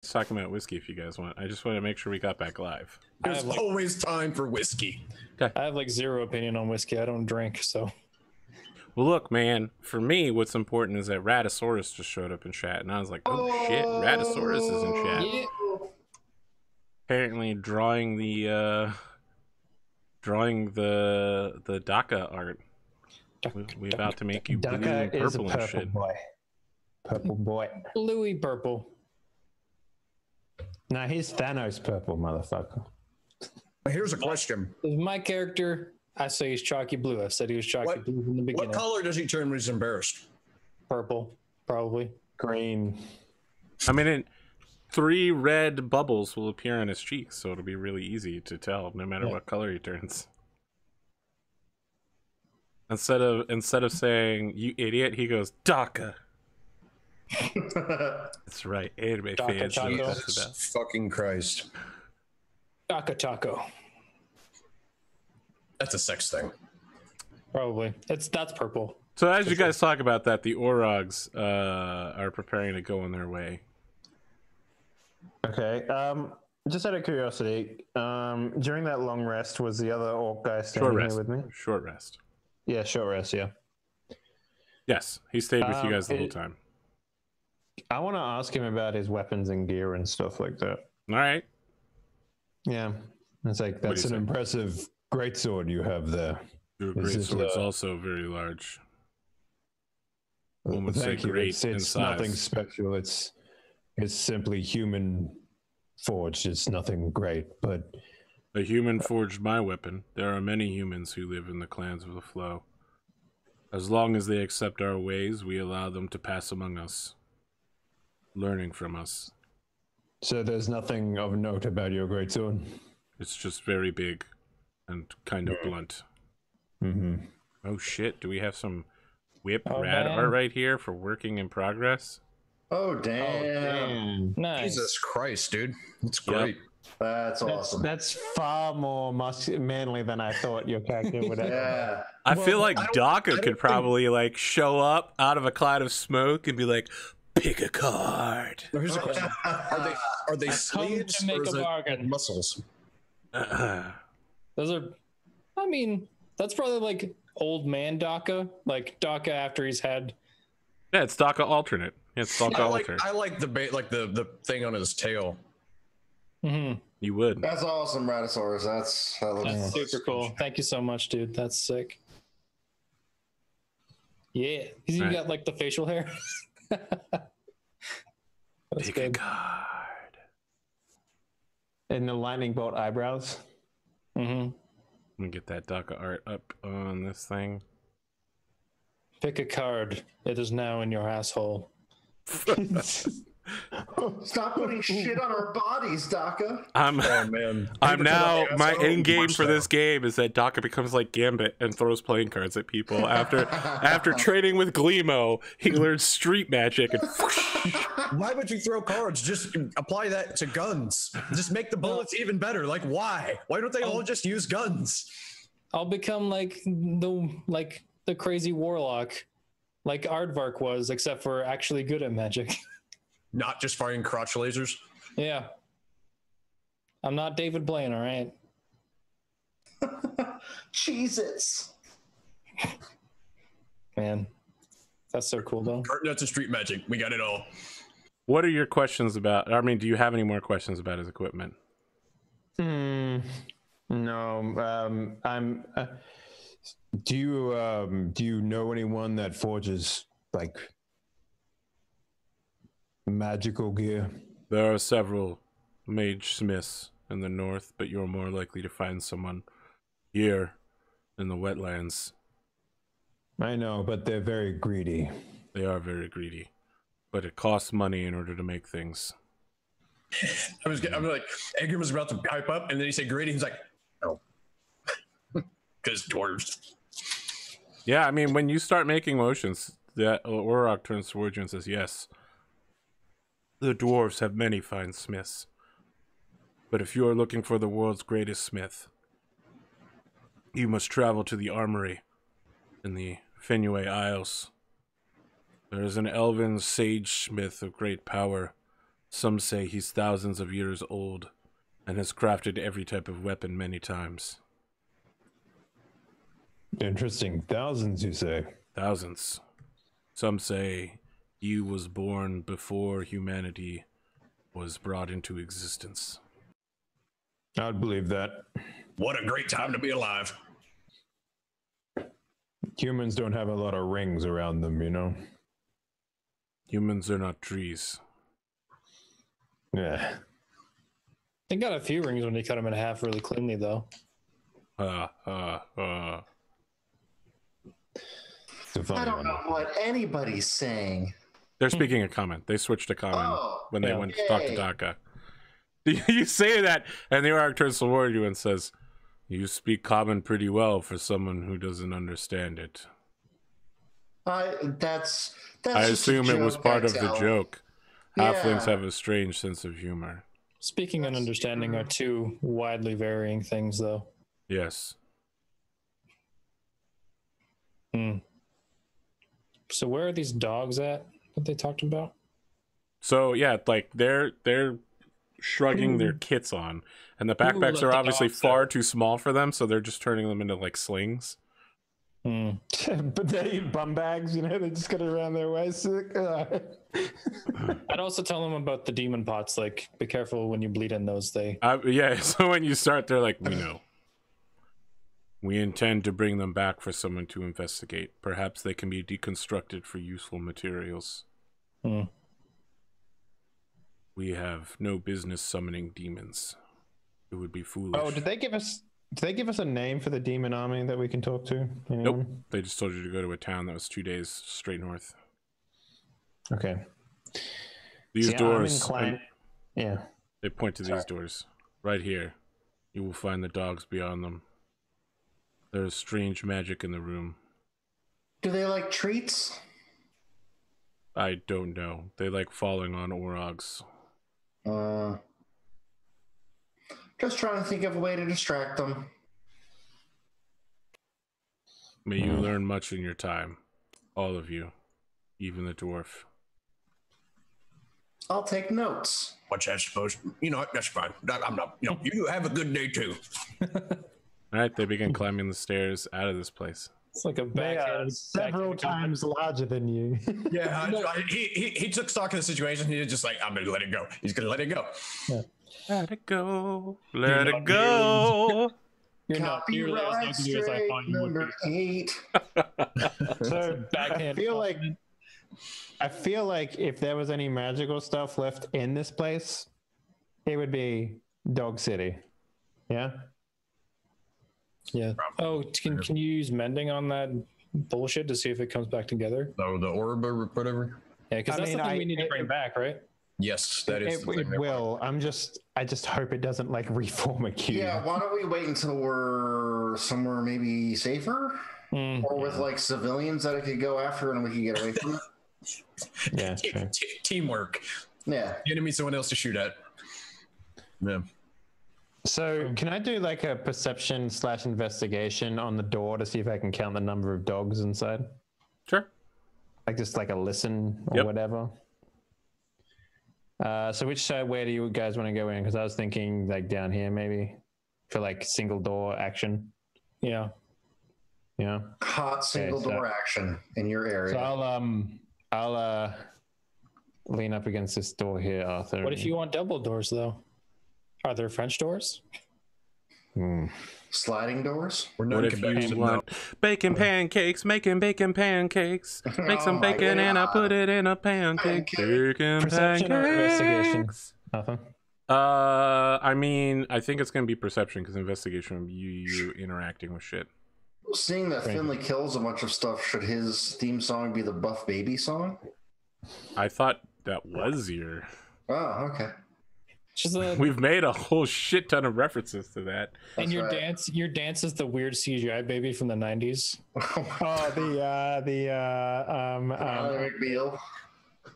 Let's talk about whiskey if you guys want. I just want to make sure we got back live. There's always time for whiskey. I have like zero opinion on whiskey. I don't drink, so. Well, look, man, for me, what's important is that Raddosaurus just showed up in chat, and I was like, oh shit, Raddosaurus is in chat. Yeah. Apparently drawing the DACA art. We about to make you blue and purple and shit. Boy. Purple boy. Bluey purple. No, he's Thanos purple, motherfucker. Here's a question. My character, I say he's chalky blue. I said he was chalky blue from the beginning. What color does he turn when he's embarrassed? Purple, probably. Green. I mean, 3 red bubbles will appear on his cheeks, so it'll be really easy to tell, no matter what color he turns. Instead of saying "you idiot," he goes "DACA." That's right, anime fans. Jesus fucking Christ. DACA taco. That's a sex thing. Probably. That's purple. So as you guys talk about that, the Orogs are preparing to go on their way. Okay. Just out of curiosity, during that long rest, was the other orc guy standing here with me? Short rest. Yeah, short rest. Yeah. Yes, he stayed with you guys the whole time. I want to ask him about his weapons and gear and stuff like that. All right. Yeah, it's like that's an impressive greatsword you have there. Your greatsword's also very large. One would say great in it's size. Nothing special. It's simply human forged. It's nothing great, but a human forged my weapon. There are many humans who live in the clans of the Flow. As long as they accept our ways, we allow them to pass among us, learning from us. So there's nothing of note about your greatsword? It's just very big and kind of blunt. Mm-hmm. Oh shit, do we have some whip rad art right here for working in progress? Oh damn. Nice. Jesus Christ, dude. That's great. That's awesome. That's far more manly than I thought your character would have. Yeah. I feel like DACA could probably like show up out of a cloud of smoke and be like, pick a card. Here's a question. Are they sleeves to make or is a bargain. it muscles? Those are, I mean, that's probably like old man DACA, like DACA after he's had. Yeah, it's DACA alternate. Yeah, it's DACA alternate. I like the thing on his tail. Mm-hmm. You would. That's awesome, Raddosaurus. That looks super cool. Thank you so much, dude. That's sick. Yeah, you got like the facial hair. That's Pick good. a card. And the lightning bolt eyebrows. Mm-hmm. Let me get that DACA art up on this thing. Pick a card. It is now in your asshole. Stop putting shit on our bodies, DACA. I'm now my end game for this game is that DACA becomes like Gambit and throws playing cards at people. After training with Gleemo, he learns street magic and Why would you throw cards? Just apply that to guns. Just make the bullets even better. Like why? Why don't they all just use guns? I'll become like the crazy warlock, like Aardvark was, except for actually good at magic. Not just firing crotch lasers. Yeah. I'm not David Blaine, all right? Jesus. Man, that's so cool, though. Cart nuts and street magic. We got it all. What are your questions about? I mean, do you have any more questions about his equipment? No. Do you know anyone that forges like magical gear? There are several mage smiths in the north, but you're more likely to find someone here in the wetlands. I know, but they're very greedy. They are very greedy, but it costs money in order to make things. I'm like, Edgar was about to pipe up, and then he said greedy. He's like, no. Because dwarves. Yeah, I mean, when you start making motions, that Orok turns towards you and says, yes, the dwarves have many fine smiths. But if you are looking for the world's greatest smith, you must travel to the armory in the Fenway Isles. There is an elven sage smith of great power Some say he's thousands of years old and has crafted every type of weapon many times. Interesting. Thousands, you say? Thousands. Some say he was born before humanity was brought into existence. I'd believe that. What a great time to be alive. Humans don't have a lot of rings around them, you know? Humans are not trees. Yeah. They got a few rings when you cut them in half really cleanly, though. It's a funny I don't one. know what anybody's saying. They're speaking a comment. They switched to common Oh, when they yeah. went to talk to Yay. Daka. You say that, and the Orc turns toward you and says, "You speak common pretty well for someone who doesn't understand it." That's I just a assume it was joke part I of the tell. joke. Halflings Yeah. have a strange sense of humor. Speaking and understanding are two widely varying things, though. Yes. So where are these dogs at that they talked about? So yeah, like they're shrugging their kits on, and the backpacks let are the obviously dogs far out. too small for them, so they're just turning them into like slings. But they eat bum bags, you know, they just get it around their waist. I'd also tell them about the demon pots. Like, be careful when you bleed in those. Yeah, so when you start, they're like, "We know. We intend to bring them back for someone to investigate. Perhaps they can be deconstructed for useful materials. We have no business summoning demons. It would be foolish." Oh, did they give us a name for the demon army that we can talk to? Anyone? Nope. They just told you to go to a town that was 2 days straight north. Okay. These See, I'm doors. inclined- Yeah. They point to these doors. Right here. You will find the dogs beyond them. There is strange magic in the room. Do they like treats? I don't know. They like falling on Orogs. Just trying to think of a way to distract them. May you learn much in your time. All of you. Even the dwarf. I'll take notes. What's that supposed? You know, that's fine. I'm not. You know, you have a good day too. Alright, they begin climbing the stairs out of this place. It's like a They are several times larger than you. Yeah, he took stock of the situation. He was just like, I'm gonna let it go. He's gonna let it go. Let it go. Let it go. You're not nearly as Copyright ugly as I thought straight you would number be. 8. So Backhand I feel like if there was any magical stuff left in this place, it would be Dog City. Yeah. Yeah. Oh, can you use mending on that bullshit to see if it comes back together? So the orb or whatever. Yeah, because I that's mean, the thing we need to bring back, right? Yes, that is. It will. I just hope it doesn't like reform a cube. Yeah, why don't we wait until we're somewhere maybe safer? Or with like civilians that it could go after and we could get away from it? Yeah, true. Teamwork. Yeah. The enemy, someone else to shoot at. Yeah. So can I do like a perception/investigation on the door to see if I can count the number of dogs inside? Sure. Like just like a listen or Yep. whatever. So which side, where do you guys want to go in? Because I was thinking like down here maybe for like single door action. Yeah. Yeah. Hot single door action in your area. So I'll lean up against this door here, Arthur. What if you want double doors, though? Are there French doors? Sliding doors? We're What if you want bacon pancakes? Making bacon pancakes. Make some Oh my bacon and I God. put it in a pancake. Pancake. Bacon Perception or investigation? pancakes. Arthur? I mean, I think it's gonna be perception because investigation would be you interacting with shit. Seeing that Finley kills a bunch of stuff, should his theme song be the Buff Baby song? I thought that was your. Oh, okay. Just a, We've made a whole shit ton of references to that. and That's your right. dance is the weird CGI baby from the 90s. Oh, Ally McBeal.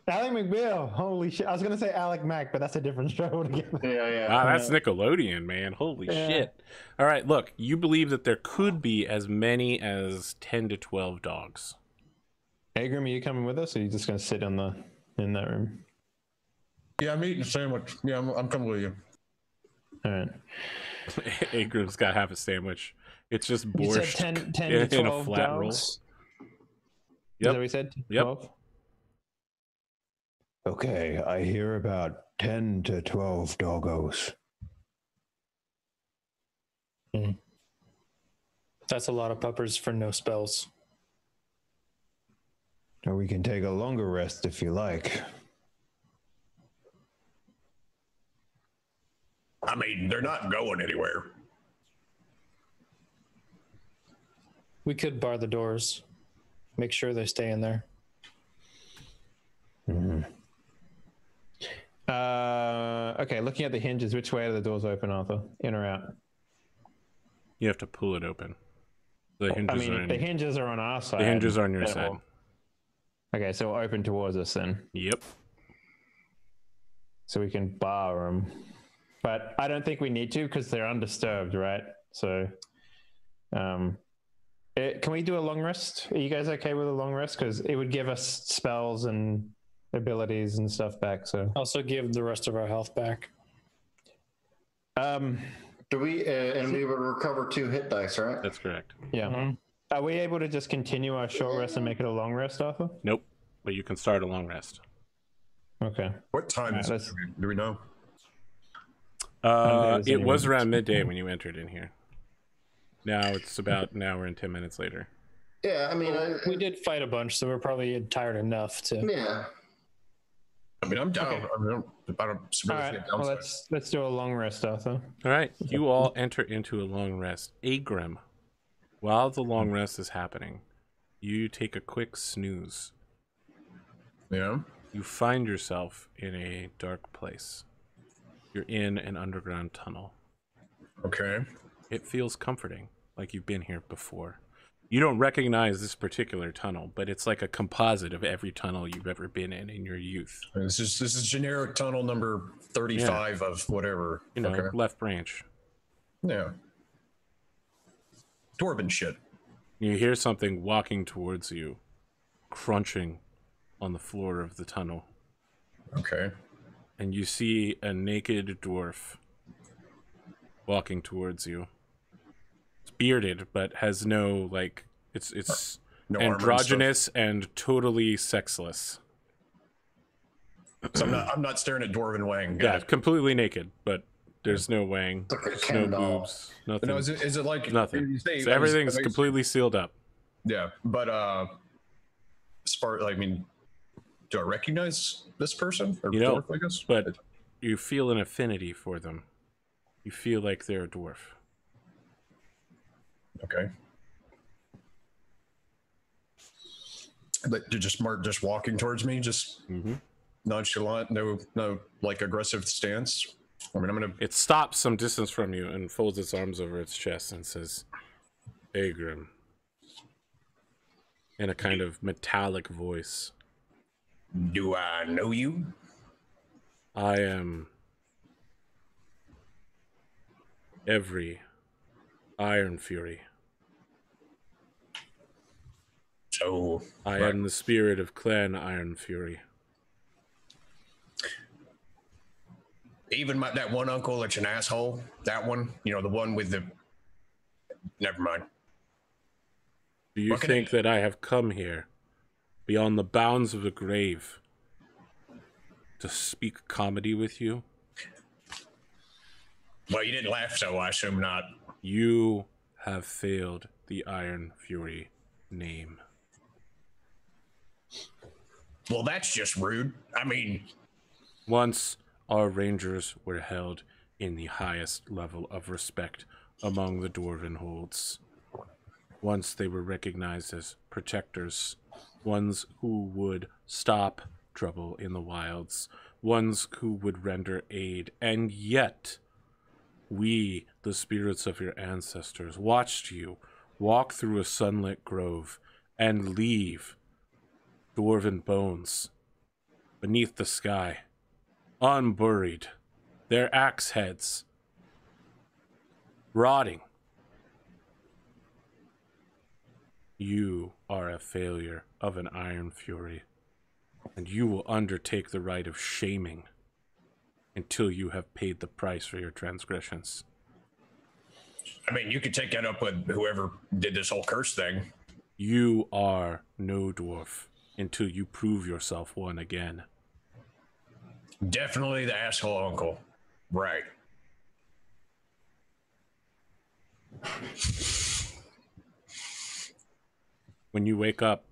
Ally McBeal. Holy shit. I was going to say Alec Mack, but that's a different show altogether. Yeah. Wow, that's Nickelodeon, man. Holy shit. All right, look, you believe that there could be as many as 10 to 12 dogs. Agrim, are you coming with us, or are you just going to sit in that room? Yeah, I'm eating a sandwich. Yeah, I'm coming with you. All right. Agram's got half a sandwich. It's just You said borscht 10 in, to in a 12 flat roll. dogs? Is Yep. that what we said? Yep. 12? Okay, I hear about 10 to 12 doggos. That's a lot of puppers for no spells. Or we can take a longer rest if you like. I mean, they're not going anywhere. We could bar the doors. Make sure they stay in there. Okay, looking at the hinges, which way are the doors open, Arthur? In or out? You have to pull it open. The hinges are the hinges are on our side. the hinges are on your then side. Okay, so open towards us then. Yep. So we can bar them. But I don't think we need to because they're undisturbed, right? So, can we do a long rest? Are you guys okay with a long rest? Because it would give us spells and abilities and stuff back. So Also give the rest of our health back. Do we? And we would recover 2 hit dice, right? That's correct. yeah. Mm-hmm. Are we able to just continue our short rest and make it a long rest, Arthur? Nope. But you can start a long rest. Okay. What time is it? Do we know? there's It any was one. around midday when you entered in here. Now it's about an hour and 10 minutes later. Yeah, I mean, We did fight a bunch, so we're probably tired enough to. yeah. I mean, I'm down. Okay. I don't All really right. see a Well, downside. let's do a long rest, Arthur. All right. You all enter into a long rest. Agrim, while the long rest is happening, you take a quick snooze. Yeah. You find yourself in a dark place. You're in an underground tunnel. Okay. It feels comforting, like you've been here before. You don't recognize this particular tunnel, but it's like a composite of every tunnel you've ever been in your youth. This is generic tunnel number 35 of whatever. You know, Okay. left branch. Yeah. Dwarven shit. You hear something walking towards you, crunching on the floor of the tunnel. Okay. And you see a naked dwarf walking towards you. It's bearded, but has no, like, it's No armor and stuff. androgynous and totally sexless. So I'm not staring at Dwarven Wang. Yeah, completely naked, but there's no wang, Like a there's Ken no doll. boobs, nothing. No, is it like Nothing. you say- So everything's completely sealed up. Yeah, but I mean, do I recognize this person or You don't, dwarf? I guess, but you feel an affinity for them. You feel like they're a dwarf. okay. But to just walking towards me, just nonchalant, no like aggressive stance. I mean, I'm gonna. It stops some distance from you and folds its arms over its chest and says, Agrim, in a kind of metallic voice. Do I know you? I am every Iron Fury. So I am the spirit of Clan Iron Fury. even that one uncle that's an asshole. That one, the one with the. Never mind. Do you think that I have come here, beyond the bounds of the grave, to speak comedy with you? Well, you didn't laugh, so I assume not. You have failed the Iron Fury name. Well, that's just rude. I mean, Once, our rangers were held in the highest level of respect among the Dwarven holds. Once they were recognized as protectors, ones who would stop trouble in the wilds, ones who would render aid, and yet we, the spirits of your ancestors, watched you walk through a sunlit grove and leave dwarven bones beneath the sky, unburied, their axe heads rotting. You are a failure of an Iron Fury, and you will undertake the rite of shaming until you have paid the price for your transgressions. I mean, you could take that up with whoever did this whole curse thing. You are no dwarf until you prove yourself one again. Definitely the asshole uncle. Right. When you wake up,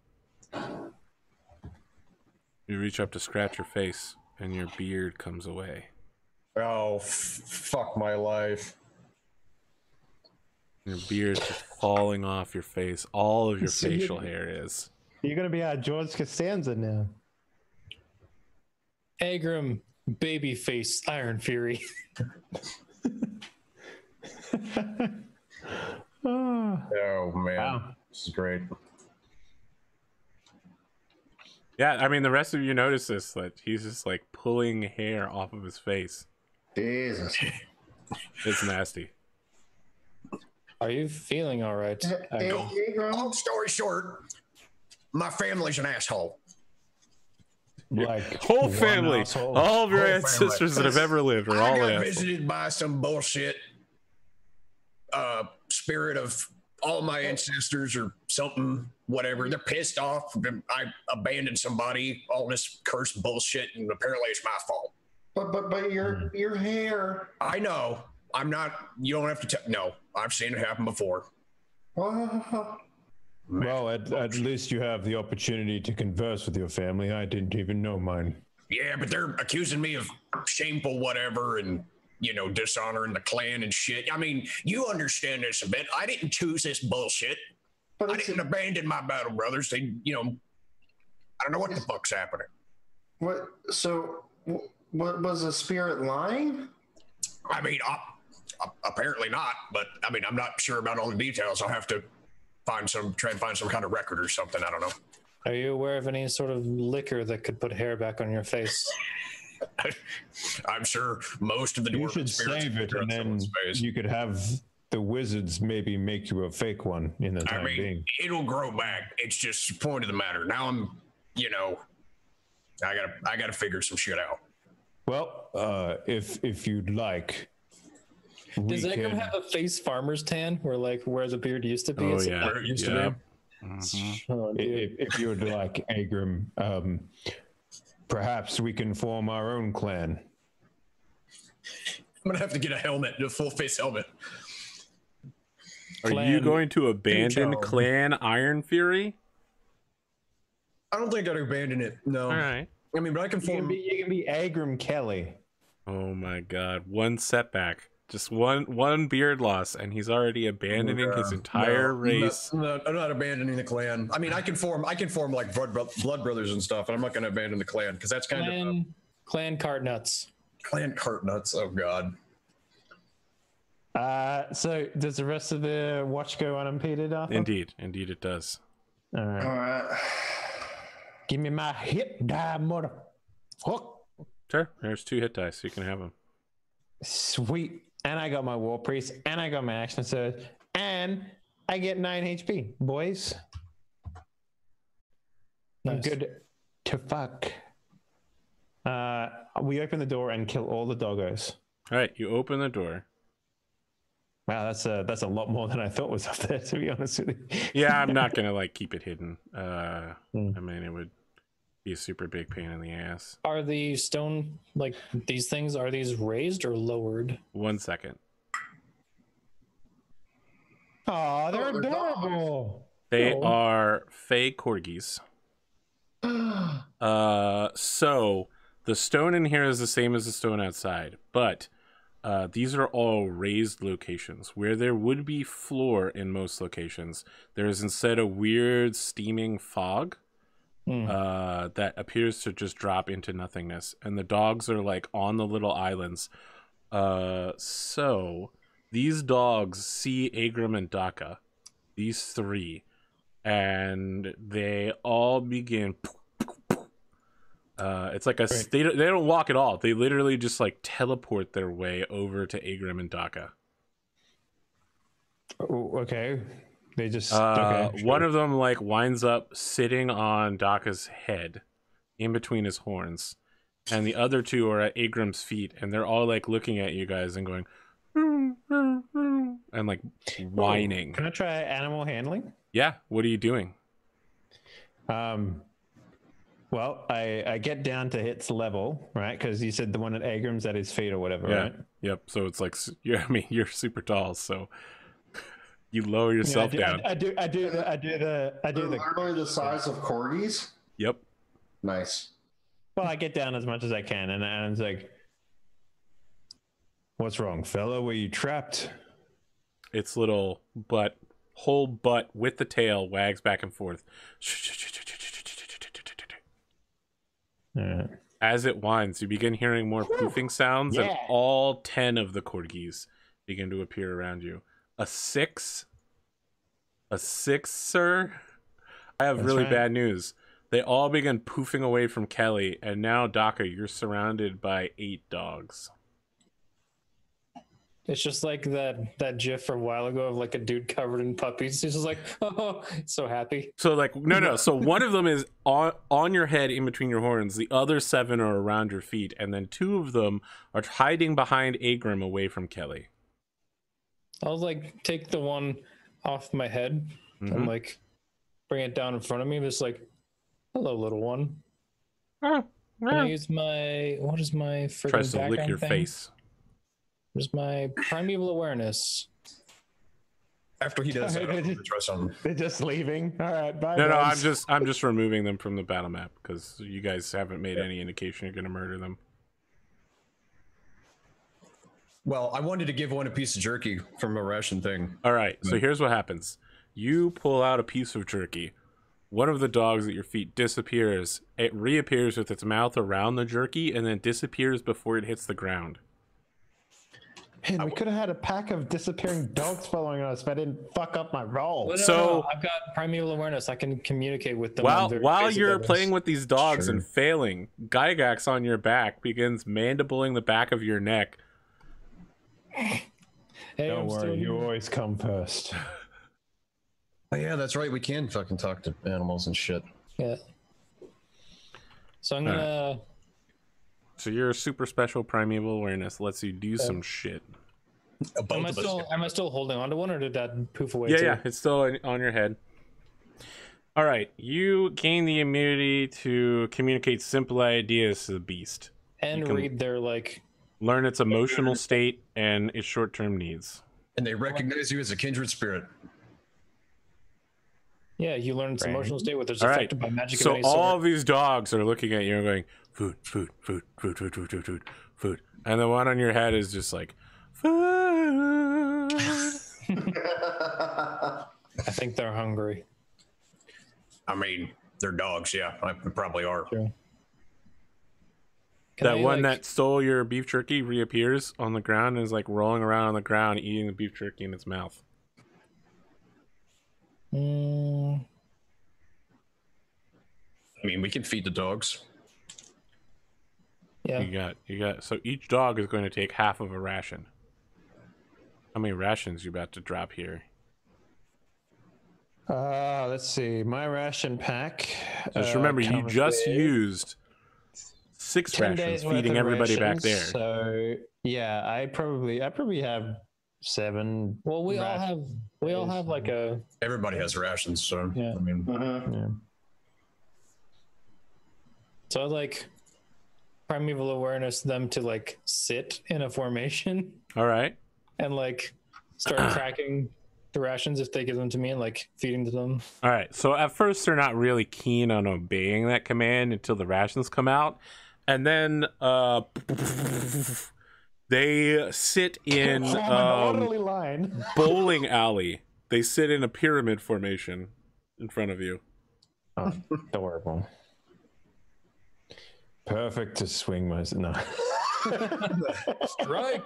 you reach up to scratch your face, and your beard comes away. Oh, fuck my life. Your beard's just falling off your face. All of your So facial hair is. You're gonna be our George Costanza now. Agram, babyface, Iron Fury. Oh, man. Wow. This is great. Yeah, I mean, the rest of you notice this, that he's just like pulling hair off of his face. Jesus. It's nasty. Are you feeling all right? Agram? Long story short, my family's an asshole. Like Whole one family, asshole. all of your Whole ancestors family. that have ever lived are I all got assholes. visited by some bullshit spirit of all my ancestors or something, whatever. They're pissed off. I abandoned somebody, all this cursed bullshit, and apparently it's my fault. But your hair. I know. I'm not. You don't have to tell. No, I've seen it happen before. Well, at least you have the opportunity to converse with your family. I didn't even know mine. Yeah, but they're accusing me of shameful whatever and, you know, dishonoring the clan and shit. I mean, you understand this a bit. I didn't choose this bullshit. But I it's, didn't abandon my battle brothers. They, you know, I don't know what the fuck's happening. what? So, what was the spirit lying? I mean, apparently not, but I mean, I'm not sure about all the details. I'll have to try and find some kind of record or something. I don't know. Are you aware of any sort of liquor that could put hair back on your face? I'm sure most of the You dwarven should spirits save it, are and then someone's face. you could have the wizards maybe make you a fake one in the I time mean, being. it'll grow back. It's just the point of the matter. Now I'm, you know, I gotta figure some shit out. Well, if you'd like, Does we Agram can- have a face farmer's tan where the beard used to be? Oh, Is it yeah. Where it used to Yeah. be. Oh, dude. if you would like, Agram, perhaps we can form our own clan. I'm gonna have to get a helmet, a full face helmet. Are you Clan going to abandon Joe. Clan Iron Fury? I don't think I'd abandon it. No. All right. I mean, but I can You can form. be Agram Kelly. Oh my God! One setback, just one beard loss, and he's already abandoning his entire race. No, I'm not abandoning the clan. I mean, I can form like blood brothers and stuff, and I'm not going to abandon the clan because that's kind of Clan cart nuts. clan cart nuts. Oh God. So does the rest of the watch go unimpeded, Arthur? Indeed, it does. All right. All right. Give me my hit die, mother. Hook. Sure. There's 2 hit dice. You can have them. Sweet. And I got my war priest, and I got my action surge, and I get 9 HP, boys. I'm Nice. good to fuck. We open the door and kill all the doggos. All right. You open the door. Wow, that's a lot more than I thought was up there, to be honest with you. Yeah, I'm not gonna like keep it hidden. I mean, it would be a super big pain in the ass. Are the stone, like these things, are these raised or lowered? 1 second. Oh, they're they're adorable. They Oh. are Fey corgis. So the stone in here is the same as the stone outside, but these are all raised locations. Where there would be floor in most locations, there is instead a weird steaming fog that appears to just drop into nothingness, and the dogs are like on the little islands. So these dogs see Agram and Daka, these 3, and they all begin. It's like they don't walk at all. They literally just like teleport their way over to Agram and Daka. Oh, okay. They just okay. One of them like winds up sitting on Daka's head, in between his horns, and the other 2 are at Agram's feet, and they're all like looking at you guys and going, and like whining. Can I try animal handling? Yeah, what are you doing? Well, I get down to its level, right? Because you said the one at Agram's at his feet or whatever, Yeah. right? Yep. So it's like, I mean, you're super tall, so you lower yourself down. I do the Literally the size of corgis. Yep. Nice. Well, I get down as much as I can, and it's like, "What's wrong, fella? Were you trapped?" Its little whole butt with the tail wags back and forth. As it whines, you begin hearing more poofing sounds, and all 10 of the corgis begin to appear around you. A 6, sir. I have really bad news. They all begin poofing away from Kelly, and now, Daka, you're surrounded by 8 dogs. It's just like that GIF from a while ago of like a dude covered in puppies. He's just like, oh, so happy. So like, no. So one of them is on your head in between your horns. The other 7 are around your feet. And then 2 of them are hiding behind Agram away from Kelly. I'll like take the one off my head and like bring it down in front of me. Just like, hello, little one. Can I use what is my freaking Tries to lick background your thing? face. Where's my primeval awareness? After he does that, I'm gonna try something. They're just leaving. All right, bye. No, guys. I'm just removing them from the battle map because you guys haven't made any indication you're gonna murder them. Well, I wanted to give one a piece of jerky from a ration thing. All right, so here's what happens. You pull out a piece of jerky. One of the dogs at your feet disappears. It reappears with its mouth around the jerky and then disappears before it hits the ground. Man, we could have had a pack of disappearing dogs following us if I didn't fuck up my roll. No, So- I've got primeval awareness. I can communicate with them. While on their basic you're levels. playing with these dogs Sure. and failing, Gygax on your back begins mandibling the back of your neck. Hey, Don't I'm worry, still- you always come first. Oh yeah, that's right. We can fucking talk to animals and shit. Yeah. So I'm gonna. So your super special primeval awareness lets you do some shit. Both Am I of us. am I still holding on to one, or did that poof away? Yeah, too? yeah, it's still on your head. All right, you gain the immunity to communicate simple ideas to the beast. And can- read their like. Learn its emotional state and its short-term needs. And they recognize you as a kindred spirit. Yeah, you learn its emotional state, whether it's All right, affected by magic of so any all sort. of these dogs are looking at you and going, food, food, food, food, food, food, food, food, food. And the one on your head is just like, food. I think they're hungry. I mean, they're dogs, yeah. I probably are. True. That one that stole your beef jerky reappears on the ground and is like rolling around on the ground eating the beef jerky in its mouth. I mean, we can feed the dogs. Yeah. You got. So each dog is going to take half of a ration. How many rations you about to drop here? Let's see. My ration pack. So just remember, you comes just with used 6 10 rations days worth feeding of everybody back rations, there. So yeah, I probably have 7. Well, we rations. all have like a. Everybody has rations, so Yeah. I mean, Yeah. So I like primeval awareness them to like sit in a formation All right. and like start cracking the rations if they give them to me and like feeding to them. All right. So at first they're not really keen on obeying that command until the rations come out. And then they sit in Orderly line. bowling alley. They sit in a pyramid formation in front of you. Oh, adorable. Perfect to swing my no. Right.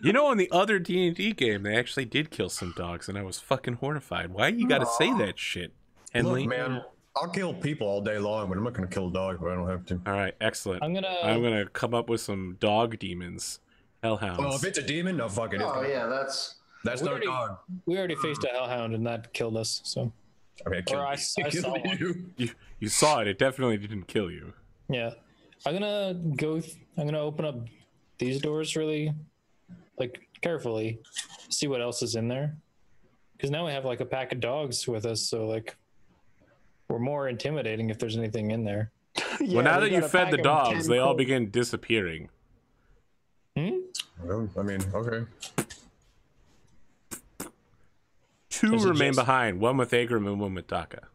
You know, in the other D&D game, they actually did kill some dogs, and I was fucking horrified. Why you gotta say that shit, Henley? look, man, I'll kill people all day long, but I'm not going to kill a dog if I don't have to. All right, excellent. I'm I'm gonna come up with some dog demons, hellhounds. Well, if it's a demon, no fucking. Oh yeah, that's That's We no already- dog. We already faced a hellhound and that killed us. So Okay, kill Or I me. saw Kill one. you. you saw it. It definitely didn't kill you. yeah. I'm gonna open up these doors really, like, carefully, see what else is in there. Because now we have like a pack of dogs with us, so like we're more intimidating if there's anything in there. Well, now that you fed the dogs, they all begin disappearing. Well, I mean, okay. 2 remain behind, one with Agram and one with Daka.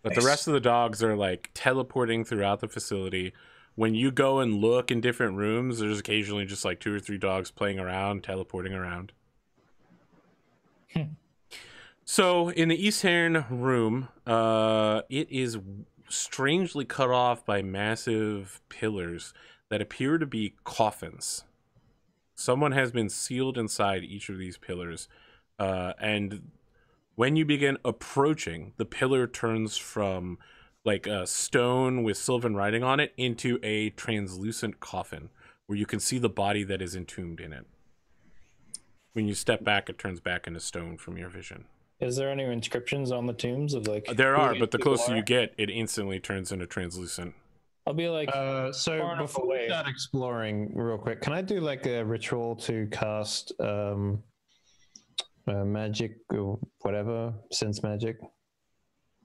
But the rest of the dogs are like teleporting throughout the facility. When you go and look in different rooms, there's occasionally just like 2 or 3 dogs playing around, teleporting around. So in the eastern room, it is strangely cut off by massive pillars that appear to be coffins. Someone has been sealed inside each of these pillars. And when you begin approaching, the pillar turns from like a stone with sylvan writing on it into a translucent coffin where you can see the body that is entombed in it. When you step back, it turns back into stone from your vision. Is there any inscriptions on the tombs of like? There are, but the closer you get, it instantly turns into translucent. I'll be like, so before we start exploring real quick, can I do like a ritual to cast magic or whatever, sense magic?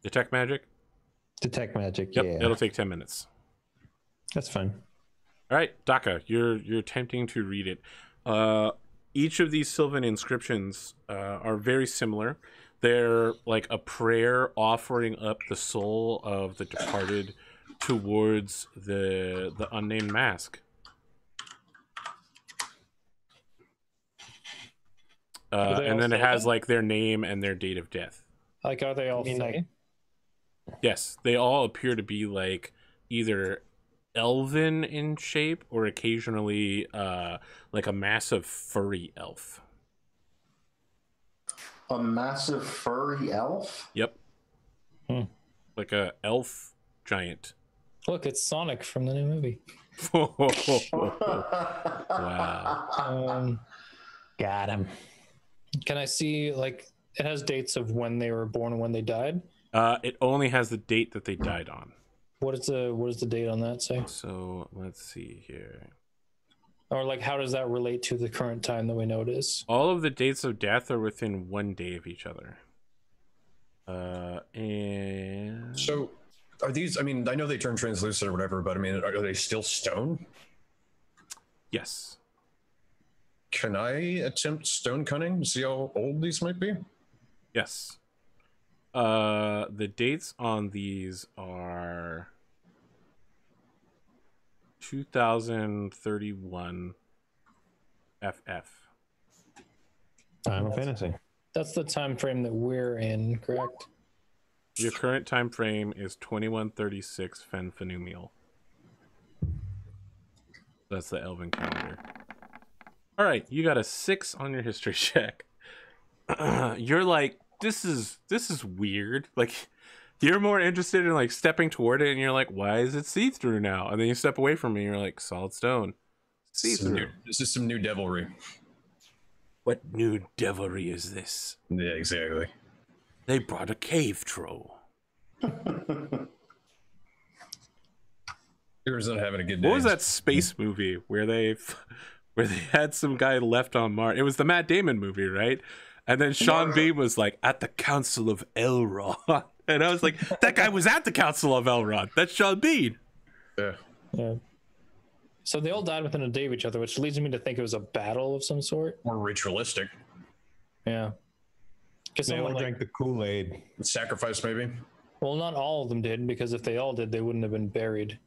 Detect magic? Detect magic, yep, yeah. It'll take 10 minutes. That's fine. All right, Daka, you're attempting to read it. Each of these Sylvan inscriptions are very similar. They're like a prayer offering up the soul of the departed towards the unnamed mask. And then it has like their name and their date of death. Like, are they all Fae? Yes, they all appear to be like either elven in shape or occasionally like a massive furry elf. A massive furry elf? Yep. Like a elf giant. Look, it's Sonic from the new movie. Wow. Got him. Can I see, like, it has dates of when they were born and when they died? It only has the date that they died on. What is the date on that say? So let's see here. Or like, how does that relate to the current time that we know it is? All of the dates of death are within 1 day of each other. And so are these? I mean, I know they turn translucent or whatever, but I mean, are they still stone? Yes. Can I attempt stone cunning to see how old these might be? Yes. The dates on these are 2031 FF. Final Fantasy. That's the time frame that we're in, correct? Your current time frame is 2136 Fenfenumial. That's the Elven calendar. All right, you got a 6 on your history check. You're like, this is weird. Like, you're more interested in like stepping toward it, and you're like, why is it see-through now? And then you step away from me, and you're like, solid stone, see-through. This is some new devilry. What new devilry is this? Yeah, exactly. They brought a cave troll. Yours not having a good day. What was that space movie where they had some guy left on Mars? It was the Matt Damon movie, right? And then Sean Bean was like, at the Council of Elrond. And I was like, that guy was at the Council of Elrond. That's Sean Bean. Yeah. So they all died within a day of each other, which leads me to think it was a battle of some sort. More ritualistic. Yeah. Because They all drank the Kool-Aid. Sacrifice, maybe? Well, not all of them did, because if they all did, they wouldn't have been buried.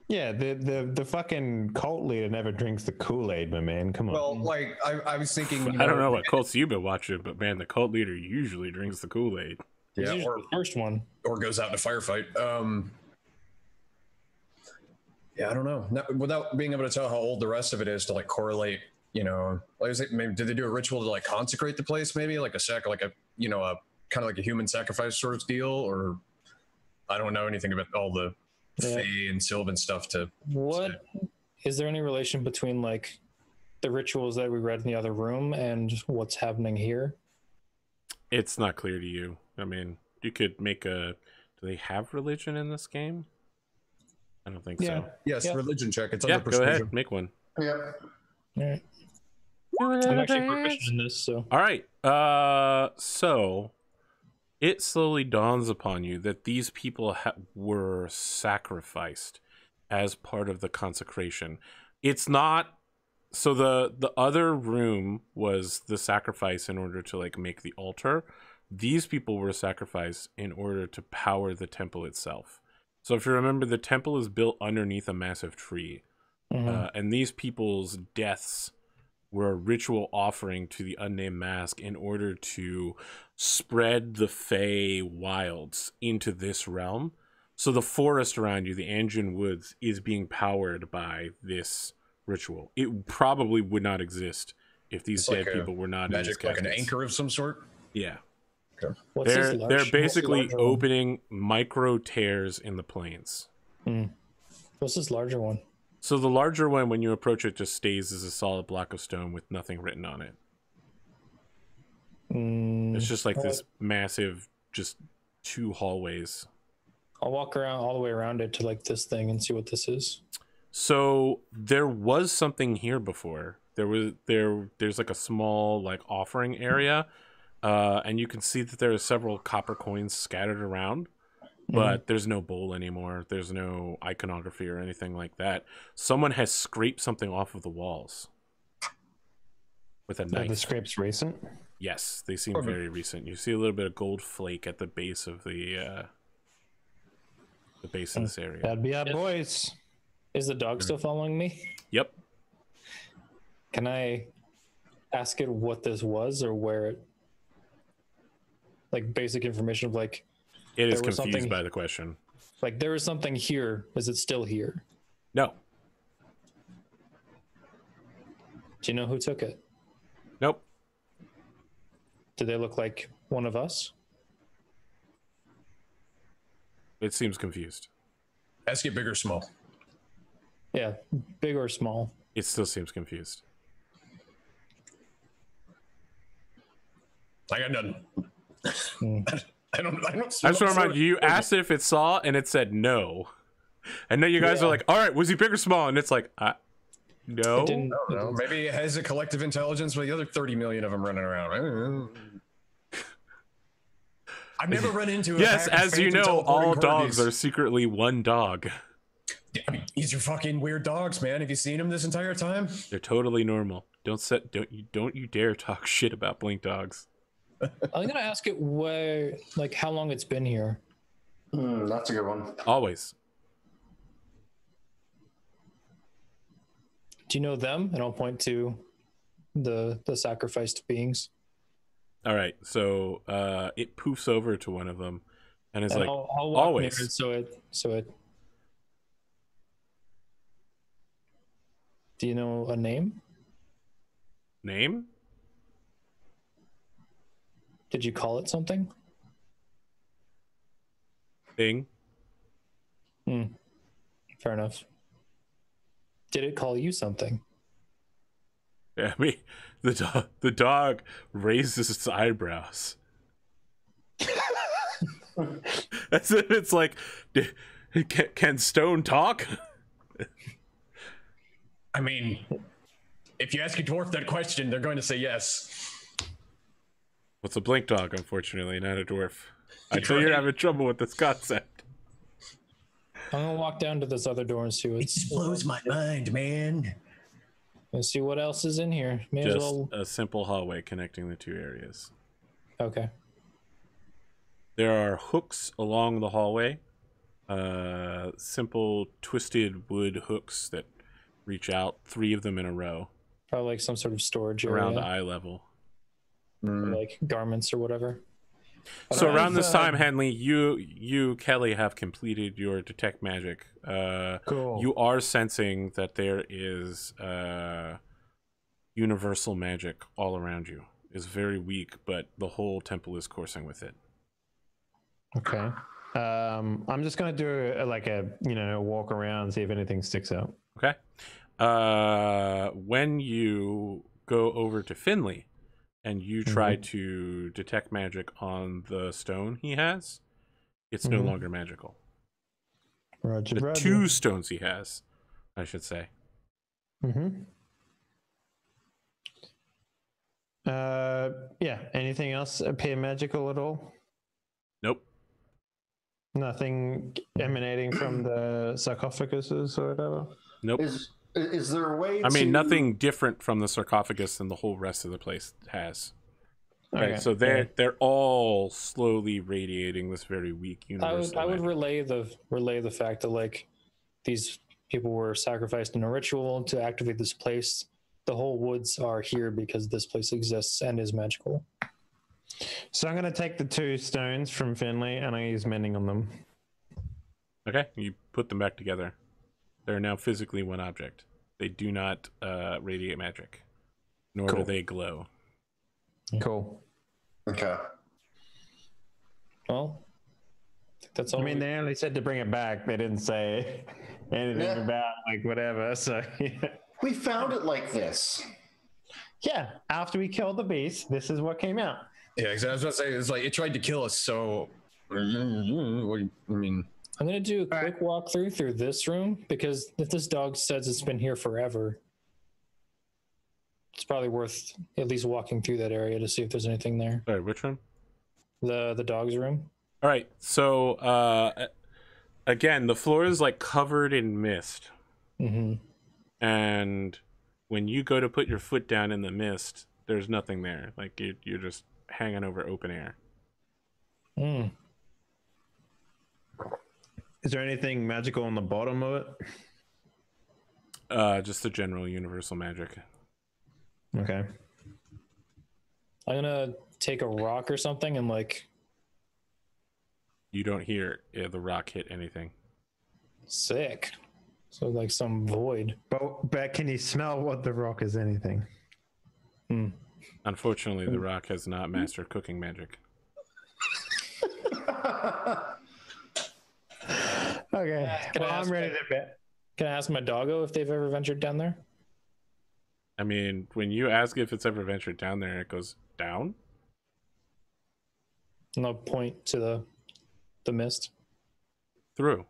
Yeah, the fucking cult leader never drinks the Kool-Aid, my man. Come on. Well, like, I was thinking... I don't know what cults you've been watching, but man, the cult leader usually drinks the Kool-Aid. Yeah, or the first one. Or goes out in a firefight. Yeah, I don't know. Without being able to tell how old the rest of it is to like correlate, you know, like maybe did they do a ritual to like consecrate the place? Maybe like a kind of like a human sacrifice sort of deal, or I don't know anything about all the Fae and Sylvan stuff to. What is there any relation between like the rituals that we read in the other room and what's happening here? It's not clear to you. I mean, you could make a. Do they have religion in this game? I don't think so. Yes, Yeah. religion check. It's Yeah, under go persuasion. ahead, make one. Yep. All right. I'm actually proficient in this, so. All right. So it slowly dawns upon you that these people were sacrificed as part of the consecration. It's not. So the other room was the sacrifice in order to like make the altar. These people were sacrificed in order to power the temple itself. So if you remember, the temple is built underneath a massive tree, and these people's deaths were a ritual offering to the unnamed mask in order to spread the Fey wilds into this realm. So the forest around you, the Anjin Woods, is being powered by this ritual. It probably would not exist if these dead people were not magic, in like an anchor of some sort. Yeah. Okay. They're basically opening micro tears in the plains. What's this larger one? So the larger one, when you approach it, just stays as a solid block of stone with nothing written on it. It's just like this massive, just 2 hallways. I'll walk around all the way around it to like this thing and see what this is. So there was something here before. There's like a small like offering area, and you can see that there are several copper coins scattered around. But there's no bowl anymore. There's no iconography or anything like that. Someone has scraped something off of the walls with a knife. Are the scrapes recent? Yes, they seem very recent. You see a little bit of gold flake at the base of the base of this area. That'd be our boys. Is the dog still following me? Yep. Can I ask it what this was or where it, like basic information of like, It is there was confused something- by the question. like there was something here. Is it still here? No. Do you know who took it? Nope. Do they look like one of us? It seems confused. Ask it big or small. Yeah, big or small. It still seems confused. I got none. I don't. I just want to remind you, you asked it if it saw, and it said no. And then you guys are like, all right, was he big or small? And it's like, no. It didn't. I don't know. Maybe it has a collective intelligence with the other 30 million of them running around. I don't know. I've never run into a Yes, pack of as you phantom know, all teleporting dogs corgis. are secretly one dog. I mean, these are fucking weird dogs, man. Have you seen them this entire time? They're totally normal. Don't you dare talk shit about blink dogs. I'm gonna ask it where, like, how long it's been here. That's a good one. Always. Do you know them? And I'll point to the sacrificed beings. All right, so it poofs over to one of them, and is And like, I'll walk always. near it so it. Do you know a name? Name? Did you call it something? Thing? Fair enough. Did it call you something? Yeah, I mean, the dog raises its eyebrows. That's it. It's like, can stone talk? I mean, if you ask a dwarf that question, they're going to say yes. What's a blink dog? Unfortunately, not a dwarf. I tell you, you're having trouble with this concept. I'm gonna walk down to this other door and see what. It just blows my mind, man. Let's see what else is in here. May as Just well. a simple hallway connecting the two areas. Okay. There are hooks along the hallway. Simple twisted wood hooks that reach out, 3 of them in a row, Probably like some sort of storage around area, eye level. or like garments or whatever. So around this time, Henley, you Kelly have completed your detect magic. Cool. You are sensing that there is universal magic all around you. It's very weak, but the whole temple is coursing with it. Okay. I'm just gonna do a walk around, see if anything sticks out. Okay. When you go over to Finley and you try to detect magic on the stone he has, it's no longer magical. Roger, The Roger. 2 stones he has, I should say. Mm-hmm. Yeah. Anything else appear magical at all? Nope. Nothing emanating from the sarcophaguses or whatever? Nope. Is there a way I mean, to... nothing different from the sarcophagus than the whole rest of the place has. Okay. Right, so they're all slowly radiating this very weak universal I would magic. relay the fact that like these people were sacrificed in a ritual to activate this place. The whole woods are here because this place exists and is magical. So I'm going to take the 2 stones from Finley and I use mending on them. Okay, you put them back together. They're now physically one object. They do not radiate magic, nor do they glow. Cool. Okay. Well, I think that's all. I mean, they only said to bring it back. They didn't say anything Yeah. about like whatever. So yeah. We found it like this. Yeah, after we killed the beast, this is what came out. Yeah, exactly. I was about to say, it's like it tried to kill us. So, what do you, I mean, I'm gonna do a quick walkthrough through this room because if this dog says it's been here forever, it's probably worth at least walking through that area to see if there's anything there. Sorry, which room? The dog's room. All right, so again, the floor is like covered in mist. Mm-hmm. And when you go to put your foot down in the mist, there's nothing there. Like you're just hanging over open air. Mm. Is there anything magical on the bottom of it? Just the general universal magic. Okay. I'm gonna take a rock or something and like You don't hear the rock hit anything. sick. So like some void. But can you smell what the rock is anything? Unfortunately, the rock has not mastered cooking magic. Okay. Can I Well, ask I'm ready to bet. Can I ask my doggo if they've ever ventured down there? I mean, when you ask if it's ever ventured down there, it goes down. And I'll point to the mist. Through.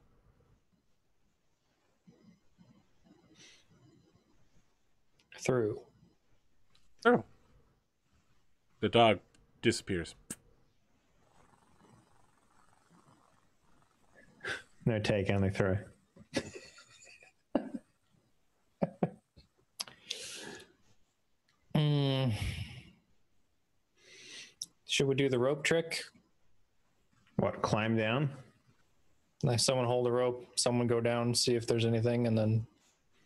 Through. Through. The dog disappears. No take, only throw. Should we do the rope trick? What, climb down? Like someone hold a rope, someone go down, see if there's anything, and then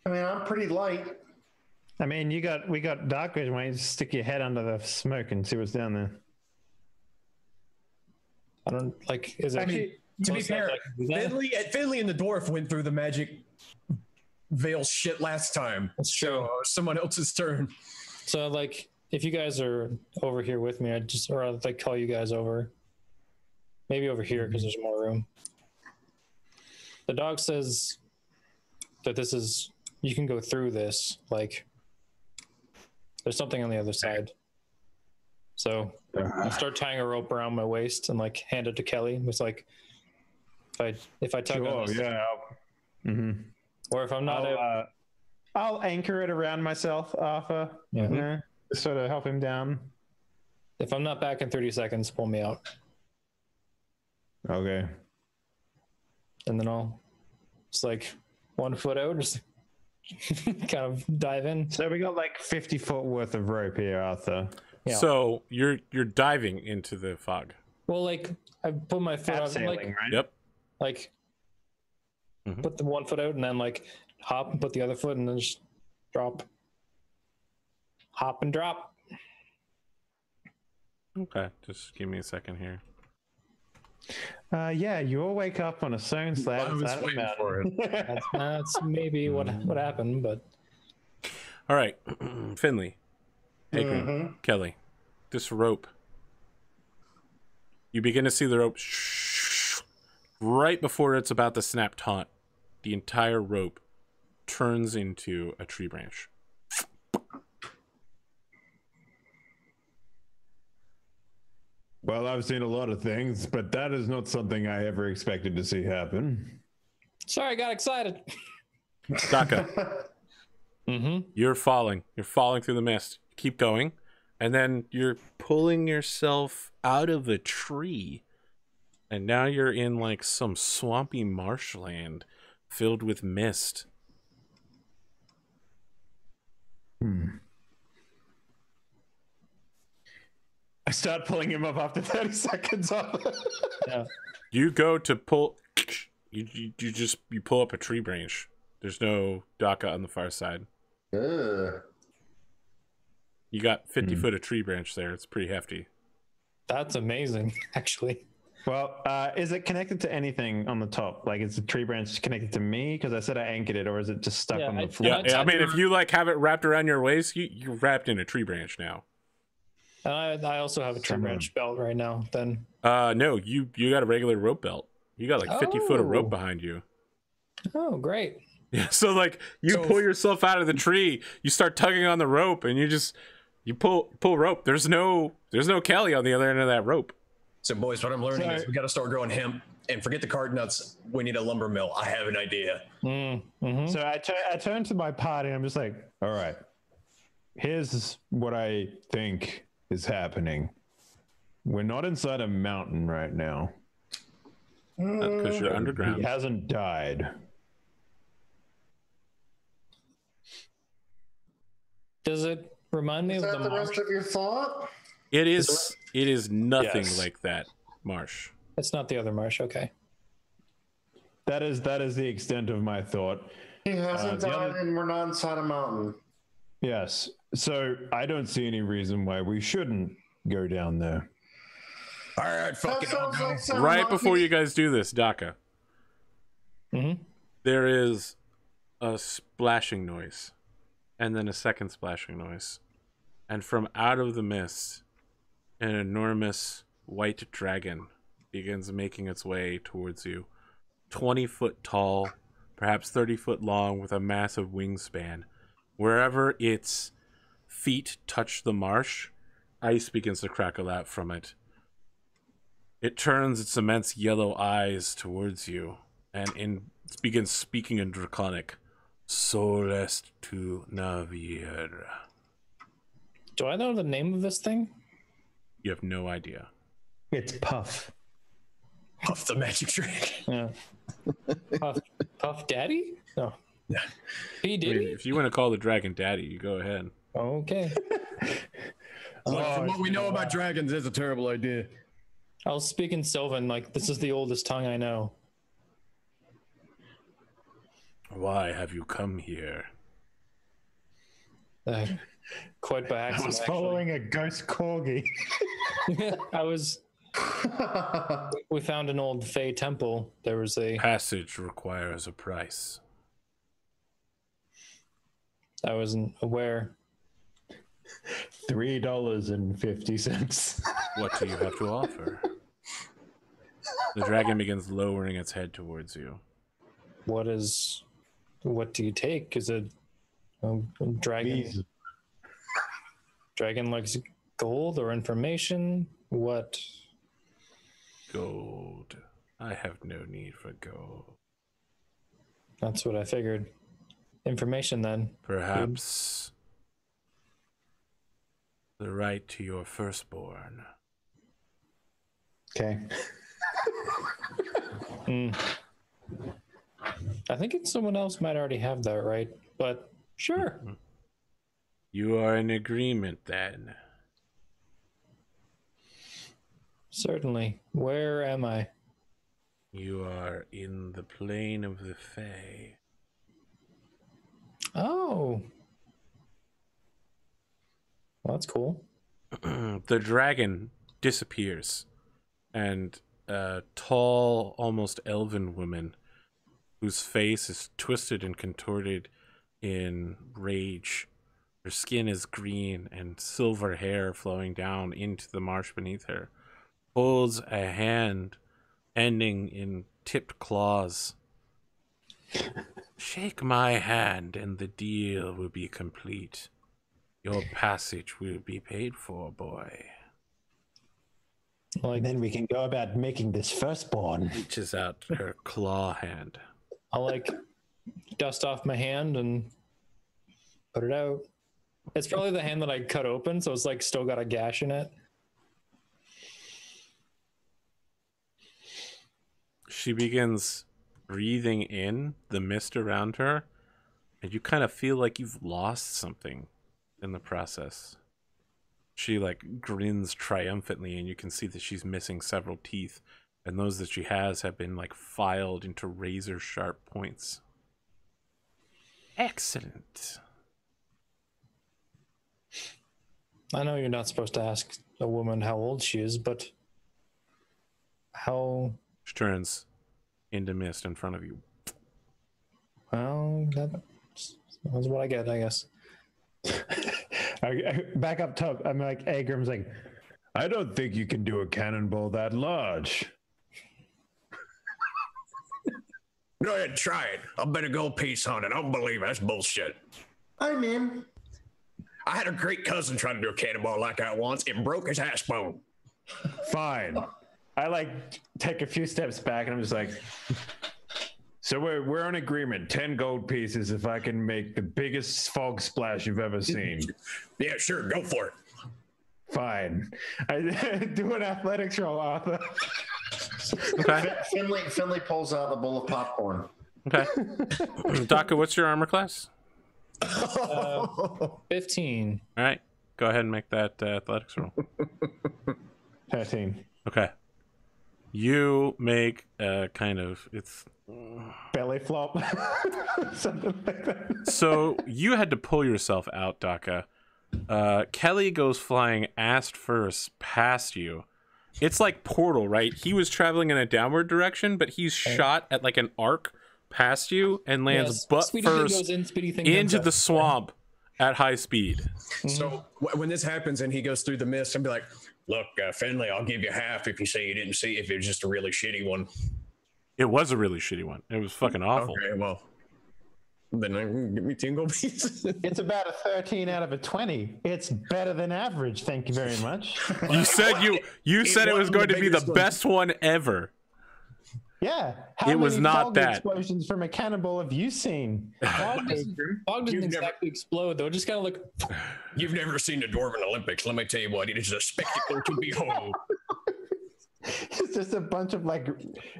I mean, I'm pretty light. I mean, we got dark vision. Why don't you just stick your head under the smoke and see what's down there? I don't like. Is it actually, to be fair, Finley and the dwarf went through the magic veil shit last time. That's true. So someone else's turn. So like, if you guys are over here with me, I'd like call you guys over. Maybe over here because there's more room. The dog says that this is you can go through this. Like, there's something on the other side. So I start tying a rope around my waist and like hand it to Kelly. It's like if I tug on this, or if I'm not, I'll anchor it around myself, Arthur. Mhm. Yeah, to sort of help him down. if I'm not back in 30 seconds, pull me out, Okay. and then I'll just like 1 foot out, just kind of dive in. So we got like 50 foot worth of rope here, Arthur. Yeah. So you're diving into the fog. Well, like I put my foot out, Sailing, like right? Yep. put the 1 foot out, and then like hop and put the other foot, and then just drop, hop and drop. Okay, just give me a second here. Yeah, you all wake up on a stone slab. I was waiting for it. That's maybe what happened, but All right, Finley, Adrian, Kelly, this rope. You begin to see the rope right before it's about to snap taut. The entire rope turns into a tree branch. Well, I've seen a lot of things, but that is not something I ever expected to see happen. Sorry, I got excited. Daka, you're falling. You're falling through the mist. Keep going. And then you're pulling yourself out of a tree. And now you're in like some swampy marshland filled with mist. I start pulling him up after 30 seconds off. Yeah. You go to pull. You pull up a tree branch. There's no Daka on the far side. Ugh. You got 50 foot of tree branch there. It's pretty hefty. That's amazing, actually. Well, is it connected to anything on the top? Like, is the tree branch connected to me? Because I said I anchored it, or is it just stuck on the floor? Yeah, I mean, if you like have it wrapped around your waist, you're wrapped in a tree branch now. I also have a tree branch belt right now. Then. No, you got a regular rope belt. You got like 50 foot of rope behind you. Oh, great. Yeah, so like you pull yourself out of the tree, you start tugging on the rope, and you pull rope. There's no Kelly on the other end of that rope. So, boys, what I'm learning is we got to start growing hemp and forget the card nuts. We need a lumber mill. I have an idea. So I turn to my party and I'm just like, all right, here's what I think is happening. We're not inside a mountain right now. Because you're underground. He hasn't died. Does it remind me Is of that the rest of your thought? It is nothing Yes. like that, Marsh. It's not the other marsh. Okay. That is the extent of my thought. He hasn't the died other- and we're not inside a mountain. Yes. So I don't see any reason why we shouldn't go down there. All right, fuck That it. I'll sounds go. like some Right monkey- before you guys do this, Daka, there is a splashing noise, and then a second splashing noise, and from out of the mist, an enormous white dragon begins making its way towards you. 20 foot tall, perhaps 30 foot long, with a massive wingspan. Wherever its feet touch the marsh, ice begins to crackle out from it. It turns its immense yellow eyes towards you and begins speaking in Draconic. Solest tu navir. Do I know the name of this thing? You have no idea. It's Puff. Puff the magic trick. Yeah. Puff Daddy? No. Yeah. P. I mean, Diddy? if you want to call the dragon daddy, you go ahead. Okay. Look, from what we know about dragons, it's a terrible idea. I'll speak in Sylvan, like, this is the oldest tongue I know. Why have you come here? Quite by accident. I was following a ghost corgi. We found an old Fey temple. There was a. Passage requires a price. I wasn't aware. $3.50. What do you have to offer? The dragon begins lowering its head towards you. What do you take? Is it a dragon? Please. Dragon likes gold or information? What? Gold. I have no need for gold. That's what I figured. Information then. Perhaps the right to your firstborn. Okay. I think someone else might already have that, right? But sure. You are in agreement then. Certainly. Where am I? You are in the plane of the Fae. Oh. Well, that's cool. The dragon disappears, and a tall, almost elven woman whose face is twisted and contorted in rage. Her skin is green and silver hair flowing down into the marsh beneath her, holds a hand ending in tipped claws. Shake my hand and the deal will be complete. Your passage will be paid for, boy. Like, Then we can go about making this firstborn. Reaches out her claw hand. I'll like dust off my hand and put it out. It's probably the hand that I cut open, so it's like still got a gash in it. She begins breathing in the mist around her, and you kind of feel like you've lost something in the process. She like grins triumphantly, and you can see that she's missing several teeth, and those that she has have been like filed into razor sharp points. Excellent. I know you're not supposed to ask a woman how old she is, but how... She turns into mist in front of you. Well, that's what I get, I guess. Back up top, I'm like, Agram's like, I don't think you can do a cannonball that large. Go ahead, try it. I'll bet a gold piece on it. I don't believe it. That's bullshit. I'm in. I had a great cousin trying to do a cannonball like that once. It broke his ass bone. Fine. I like take a few steps back and I'm just like, So we're on agreement. 10 gold pieces if I can make the biggest fog splash you've ever seen. Yeah, sure. Go for it. Fine. I do an athletics roll, Arthur. Okay. Finley pulls out the bowl of popcorn. Okay. Daka, what's your armor class? 15. All right. Go ahead and make that athletics roll. 13. Okay. You make kind of it's Belly flop. Something like that. so you had to pull yourself out, Daka. Kelly goes flying ass first past you. It's like Portal, right? He was traveling in a downward direction, but he's shot at like an arc past you and lands butt Speedy first thing goes in, Speedy thing into comes the out. swamp at high speed. So when this happens and he goes through the mist, I'll be like, look, Finley, I'll give you half if you say you didn't see if it was just a really shitty one. It was a really shitty one. It was fucking awful. Okay, well, then give me 10 gold pieces. It's about a 13 out of a 20. It's better than average. Thank you very much. You said you said it was wasn't going the to be the biggest one. best one ever. Yeah. How It was many not fog that. explosions from a cannonball have you seen? Fog doesn't You've never- exactly explode, though. Just kind of like... You've never seen the Dwarven Olympics. Let me tell you what, it is a spectacle to behold. It's just a bunch of like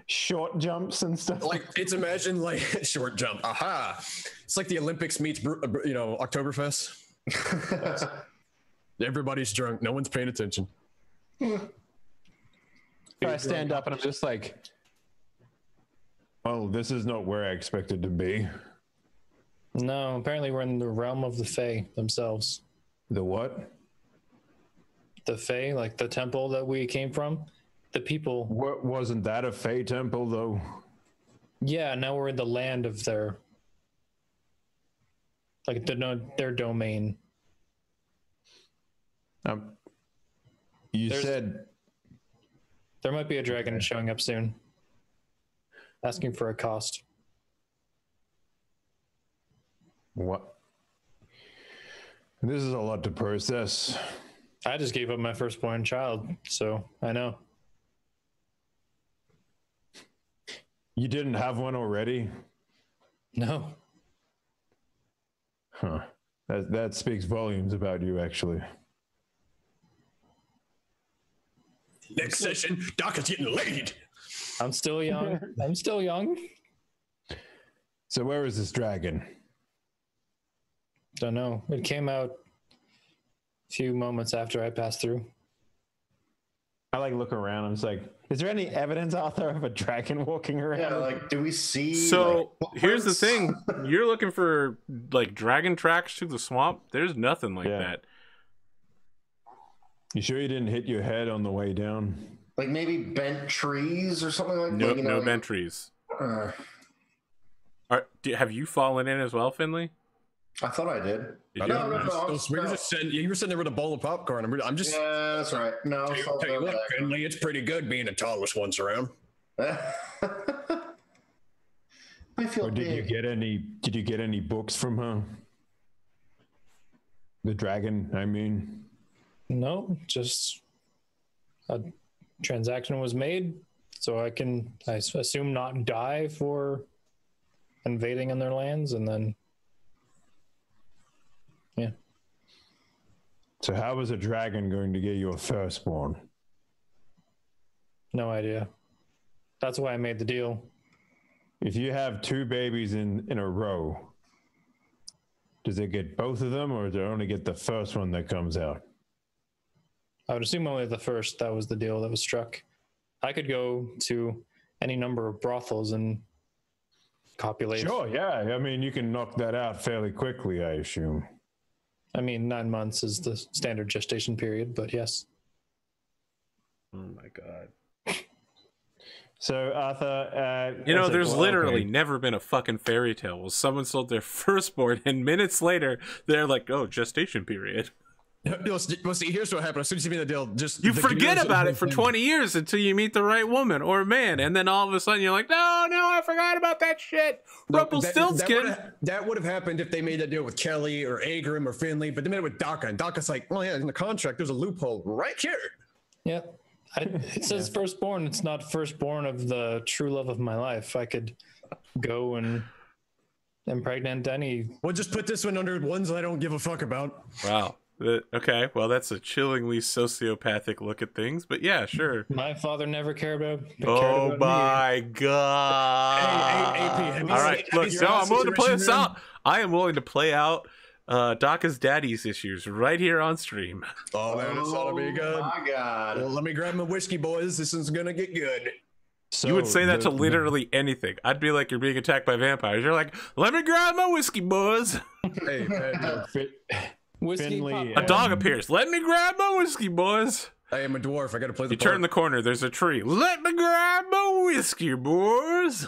short jumps and stuff. Like, it's imagine like short jump. Aha. It's like the Olympics meets, Oktoberfest. Everybody's drunk. No one's paying attention. I stand up and I'm just like, Oh, this is not where I expected to be. No, apparently we're in the realm of the Fae themselves. The what? The Fae, like the temple that we came from. The people... What wasn't that a Fey temple though? Yeah, now we're in the land of their... Like, their domain. You There's- said There might be a dragon showing up soon. Asking for a cost. what? This is a lot to process. I just gave up my firstborn child, so I know. You didn't have one already? No. Huh. That speaks volumes about you, actually. Next session, Doc is getting laid. I'm still young. I'm still young. So where is this dragon? Don't know. It came out a few moments after I passed through. I like look around. I'm just like, is there any evidence out there of a dragon walking around? Yeah, like, do we see? So like, here's the footprints? thing: you're looking for like dragon tracks through the swamp. There's nothing like Yeah. that. You sure you didn't hit your head on the way down? Like maybe bent trees or something like No, that. You know, no like, bent trees. uh, Have you fallen in as well, Finley? I thought I did. Did you? No, no, no. We were just sitting, you were sitting there with a bowl of popcorn. I'm just Yeah, that's right. No, tell you what, Finley, it's pretty good being the tallest ones around. I feel Or did you big. get any? Did you get any books from her? The dragon, I mean. No, just a transaction was made, so I assume not die for invading on their lands, and then yeah. So how is a dragon going to get you a firstborn? No idea. That's why I made the deal. If you have 2 babies in a row, does it get both of them, or does it only get the first one that comes out? I would assume only the first. That was the deal that was struck. I could go to any number of brothels and copulate. Sure, yeah. I mean, you can knock that out fairly quickly, I assume. I mean, 9 months is the standard gestation period, but yes. Oh my god. So, Arthur, there's literally never been a fucking fairy tale where someone sold their firstborn and minutes later they're like, oh, gestation period. Well, see, here's what happened. As soon as you made the deal, you forget about it for 20 years until you meet the right woman or man, and then all of a sudden you're like, no, I forgot about that shit. Rumpelstiltskin. That would have happened if they made that deal with Kelly or Agrim or Finley, but they made it with Daka, and Daka's like, well, yeah, in the contract, there's a loophole right here. Yep. It says firstborn. It's not firstborn of the true love of my life. I could go and impregnate any. We'll just put this one under ones I don't give a fuck about. Wow. Okay, well, that's a chillingly sociopathic look at things, but yeah, sure. My father never cared about. Oh my god! Hey, all right, look, no, I'm willing to play this out. I am willing to play out Daka's daddy's issues right here on stream. Oh man, this ought to be good. My god! Well, let me grab my whiskey, boys. This is gonna get good. So you would say that to literally anything. I'd be like, you're being attacked by vampires. You're like, let me grab my whiskey, boys. Hey, man. Whiskey. A dog appears. Let me grab my whiskey, boys. I am a dwarf. I gotta play the You turn the corner. There's a tree. Let me grab my whiskey, boys.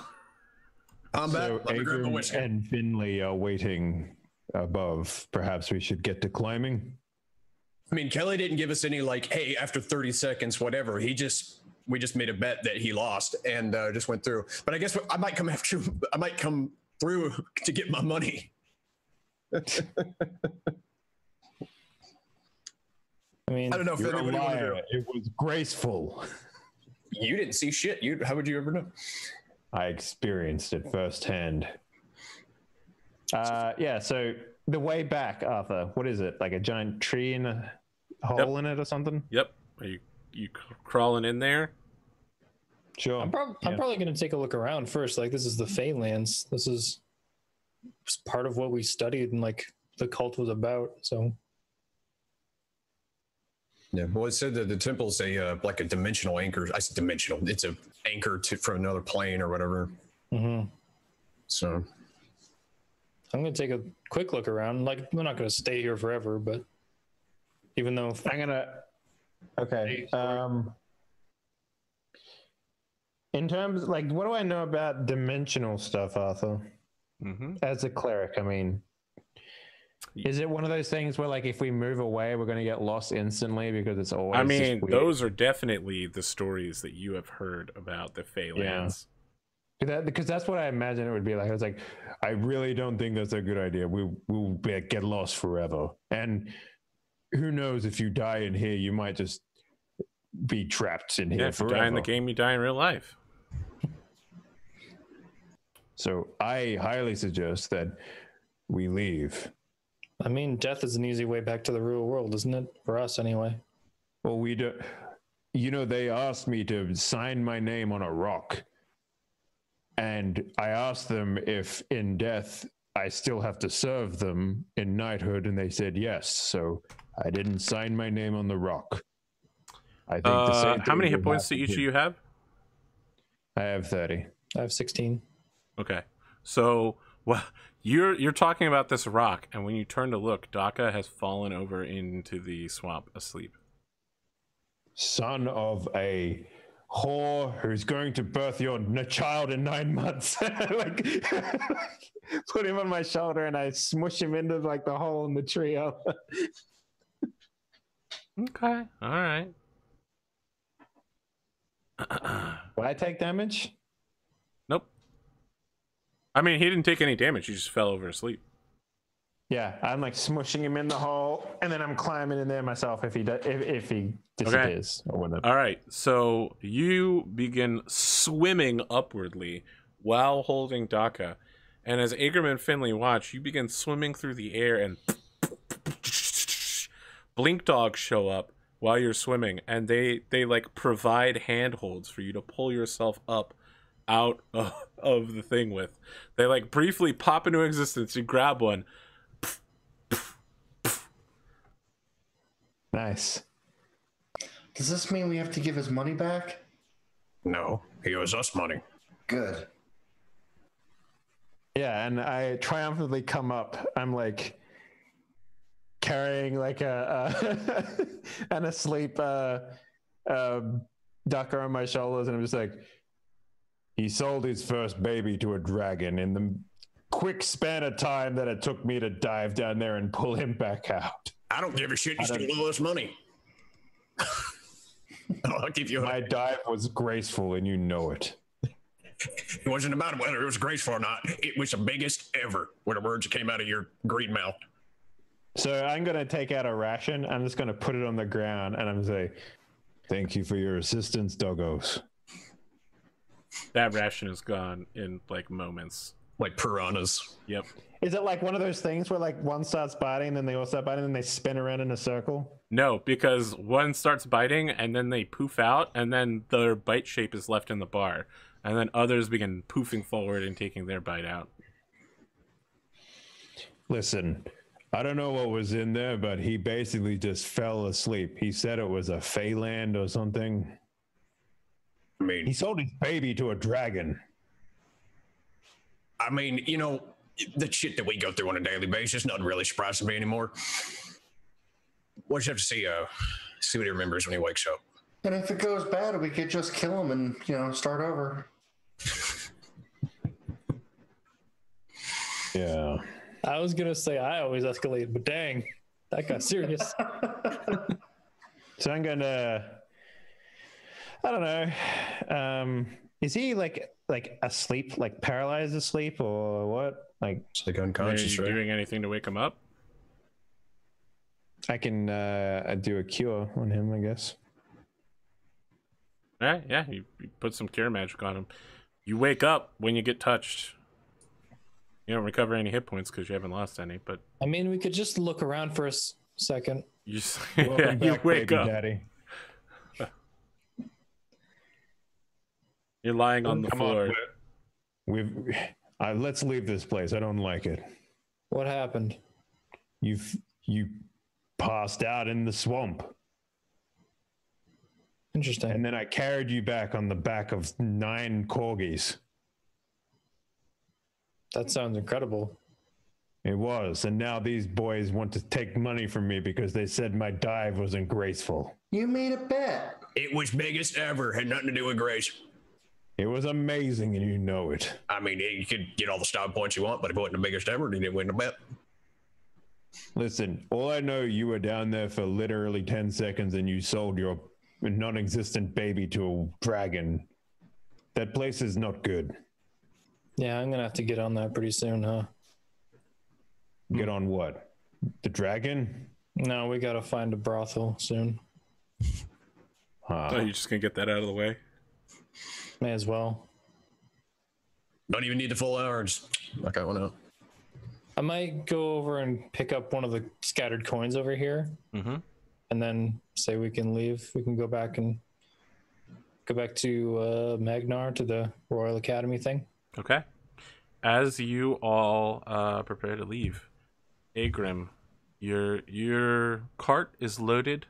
I'm back. So Let me grab my whiskey. and Finley are waiting above. Perhaps we should get to climbing. I mean, Kelly didn't give us any like, hey, after 30 seconds, whatever. We just made a bet that he lost and just went through. But I guess I might come after you. I might come through to get my money. I mean, I don't know if anybody wanted to do it. It was graceful. You didn't see shit. How would you ever know? I experienced it firsthand. Yeah, so the way back, Arthur, what is it? Like a giant tree in a hole in it or something? Yep. Are you crawling in there? Sure. I'm probably going to take a look around first. Like, this is the Feylands. This is part of what we studied and like the cult was about. So. Yeah, well, it said that the temple's like a dimensional anchor. I said dimensional. It's an anchor from another plane or whatever. Mm-hmm. So I'm going to take a quick look around. Like, we're not going to stay here forever, but even though Okay. In terms, like, what do I know about dimensional stuff, Arthur? Mm-hmm. As a cleric, I mean, is it one of those things where, like, if we move away, we're going to get lost instantly because it's always? I mean, those are definitely the stories that you have heard about the Feylands. Yeah. Because that's what I imagine it would be like. I was like, I really don't think that's a good idea. We'll get lost forever. And who knows, if you die in here, you might just be trapped in here If you forever. die in the game, you die in real life. So I highly suggest that we leave. I mean, death is an easy way back to the real world, isn't it? For us, anyway. Well, we do. You know, they asked me to sign my name on a rock. And I asked them if in death I still have to serve them in knighthood, and they said yes. So I didn't sign my name on the rock. I think the same how many thing hit will points do happen each of here. you have? I have 30. I have 16. Okay. So, well, you're talking about this rock, and when you turn to look, Daka has fallen over into the swamp asleep. Son of a whore who's going to birth your child in 9 months. like, put him on my shoulder and I smush him into like the hole in the tree. Okay. All right. Will I take damage? Nope. I mean, he didn't take any damage. He just fell over asleep. Yeah, I'm like smushing him in the hole, and then I'm climbing in there myself if he disappears or whatever. All right. So you begin swimming upwardly while holding Daka, And as Agram and Finley watch, you begin swimming through the air, and blink dogs show up while you're swimming, and they like provide handholds for you to pull yourself up out of the thing with. They like briefly pop into existence. You grab one. Nice. Does this mean we have to give his money back? No, he owes us money. Good. Yeah, and I triumphantly come up. I'm like carrying like a an asleep ducker on my shoulders, and I'm just like, he sold his first baby to a dragon in the quick span of time that it took me to dive down there and pull him back out. I don't give a shit. You still owe us money. I'll give you. My dive was graceful, and you know it. It wasn't about whether it was graceful or not. It was the biggest ever. Were the words that came out of your green mouth. So I'm gonna take out a ration. I'm just gonna put it on the ground, and I'm gonna say, Thank you for your assistance, doggos. That ration is gone in like moments. Like piranhas. Yep. is it like one of those things where like one starts biting, then they all start biting, and they spin around in a circle? No, because one starts biting and then they poof out, and then their bite shape is left in the bar, and then others begin poofing forward and taking their bite out. Listen, I don't know what was in there, but he basically just fell asleep. He said it was a Feyland or something. I mean, He sold his baby to a dragon. you know, the shit that we go through on a daily basis, nothing really surprises me anymore. We'll just have to see what he remembers when he wakes up. And if it goes bad, we could just kill him and, start over. Yeah. I was gonna say I always escalate, but dang, that got serious. So I'm gonna, I don't know. Is he like asleep, like paralyzed asleep, or what? Like, It's like Are unconscious, you right? doing anything to wake him up? I can do a cure on him, I guess. Yeah, you put some cure magic on him. You wake up when you get touched. You don't recover any hit points because you haven't lost any, but I mean, we could just look around for a second. you Welcome you back, wake baby up. daddy. You're lying on the Come floor. on, let's leave this place. I don't like it. What happened? You passed out in the swamp, Interesting. and then I carried you back on the back of 9 corgis. That sounds incredible. It was, and now these boys want to take money from me because they said my dive wasn't graceful. You made a bet. It was biggest ever. Had nothing to do with grace. It was amazing, and you know it. I mean, you could get all the style points you want, but if it wasn't the biggest ever, you didn't win the bet. Listen, all I know, you were down there for literally 10 seconds and you sold your non-existent baby to a dragon. That place is not good. Yeah, I'm gonna have to get on that pretty soon, huh? Get on what? The dragon? No, we gotta find a brothel soon. Oh, you're just gonna get that out of the way? May as well. Don't even need the full hour. Just knock that one out. I might go over and pick up one of the scattered coins over here, Mm-hmm. and then say we can leave. We can go back to Magnar, to the Royal Academy thing. Okay. As you all prepare to leave, Agrim, your cart is loaded.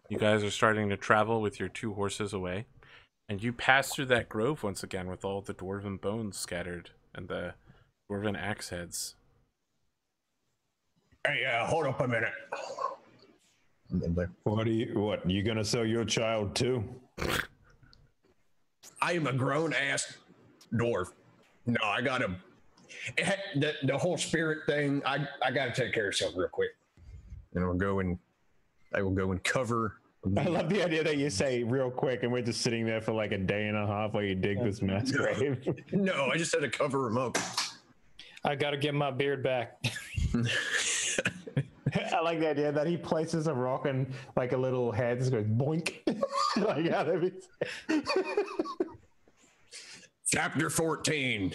You guys are starting to travel with your 2 horses away, and you pass through that grove once again with all the dwarven bones scattered and the dwarven axe heads. Hey, hold up a minute. What, you gonna sell your child too? I am a grown-ass dwarf. No, I got to... The whole spirit thing, I got to take care of something real quick. And I will go and cover... I love the idea that you say real quick, and we're just sitting there for like a day and a half while you dig this mass grave. No, I just had to cover him up. I gotta get my beard back. I like the idea that he places a rock and like a little head just goes boink. Like how they Chapter 14.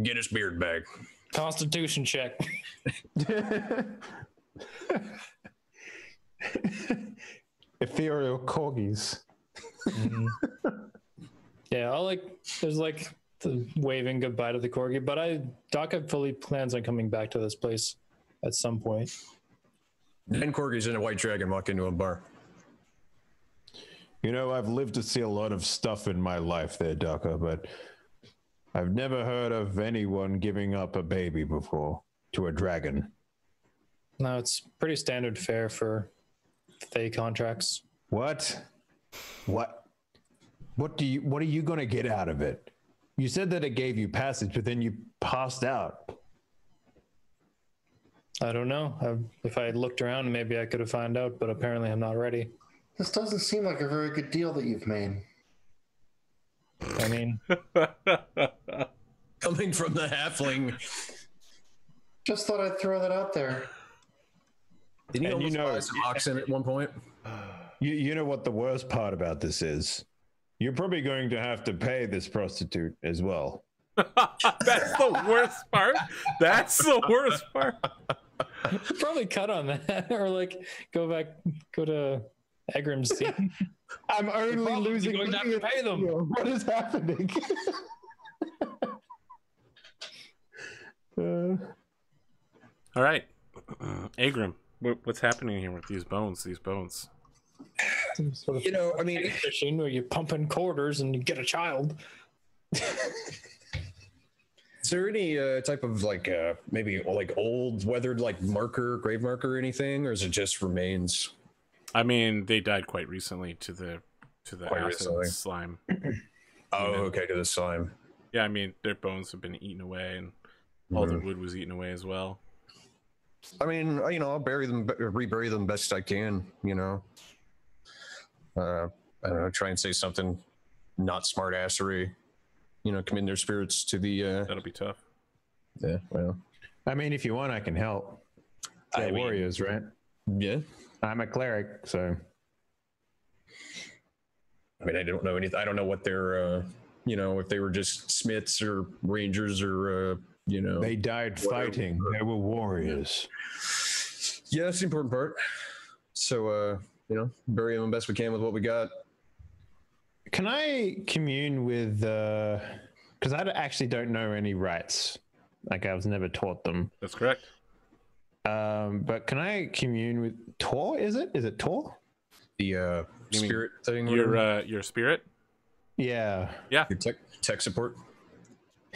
Get his beard back. Constitution check. Ethereal corgis. Yeah, there's like the waving goodbye to the corgi, but Daka fully plans on coming back to this place at some point. 10 corgis and a white dragon walk into a bar. You know, I've lived to see a lot of stuff in my life there, Daka, but I've never heard of anyone giving up a baby before to a dragon. No, it's pretty standard fare for Fae contracts. What? What are you going to get out of it? You said that it gave you passage, but then you passed out. I don't know. If I had looked around, maybe I could have found out, but apparently I'm not ready. This doesn't seem like a very good deal that you've made. I mean, Coming from the halfling. Just thought I'd throw that out there. Didn't you almost buy some oxen at one point? You know what the worst part about this is? You're probably going to have to pay this prostitute as well. That's the worst part. That's the worst part. probably cut on that, or like go to Egrim's scene. I'm only losing. Going to have to pay them. What is happening? All right, Egrim, what's happening here with these bones? Sort of You know, I mean, machine where you pump in quarters and you get a child. is there any type of like maybe like old weathered like grave marker or anything, or is it just remains? I mean, they died quite recently to the Quite acid recently. slime. Oh, okay, to the slime. Yeah, I mean, their bones have been eaten away, and all the wood was eaten away as well. I mean, I'll bury them, rebury them best I can. I don't know, try and say something not smart assery. Commend their spirits to the. That'll be tough. Yeah, well, I mean, if you want, I can help. They're warriors, right? yeah. I'm a cleric, so. I mean, I don't know anything. I don't know what they're, if they were just smiths or rangers or, They died fighting. They were warriors. Yeah, that's the important part. So, bury them best we can with what we got. Can I commune with? Because I actually don't know any rites. Like I was never taught them. That's correct. But can I commune with Tor? Is it Tor? The spirit thing. Your spirit. Yeah. Yeah. Your tech support.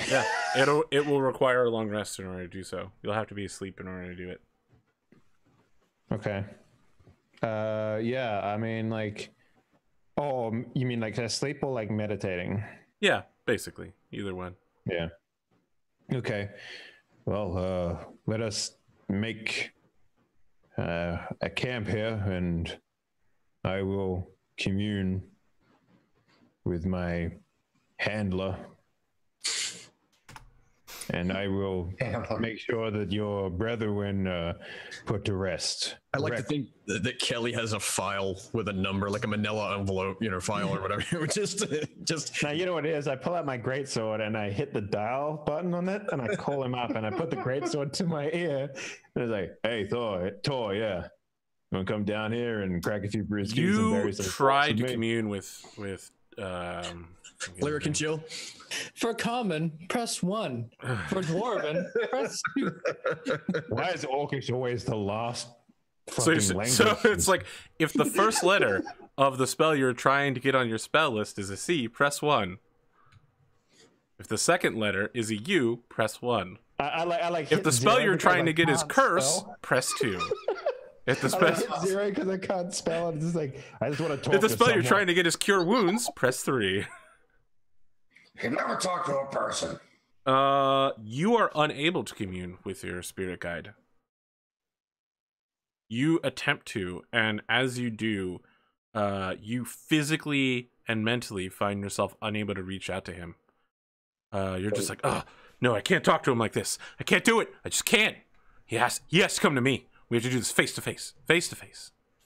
Yeah. It will require a long rest in order to do so. You'll have to be asleep in order to do it. Okay. Yeah. I mean, like. Oh, you mean like asleep or like meditating? Yeah, basically. Either one. Yeah. Okay. Well, let us make a camp here, and I will commune with my handler, and I will make sure that your brethren put to rest. I like to think that Kelly has a file with a number, like a manila envelope, file or whatever. just. Now you know what it is. I pull out my greatsword and I hit the dial button on it, and I call him up, and I put the greatsword to my ear, and it's like, "Hey, Thor, yeah, you want to come down here and crack a few brewskis?" You tried to commune with Lyric and chill. For common, press 1. For dwarven, press 2. Why is Orcish always the last? So it's like, if the first letter of the spell you're trying to get on your spell list is a C, press 1. If the second letter is a U, press 1. I like. If the spell you're trying to get is curse, press 2. If the spell zero because I can't spell, it's just like I just want to talk. If the spell you're someone. trying to get is cure wounds, press 3. You can never talk to a person. You are unable to commune with your spirit guide. You attempt to, and as you do, you physically and mentally find yourself unable to reach out to him. You're just like, oh, no, I can't talk to him like this. I can't do it. I just can't. He has to come to me. We have to do this face to face.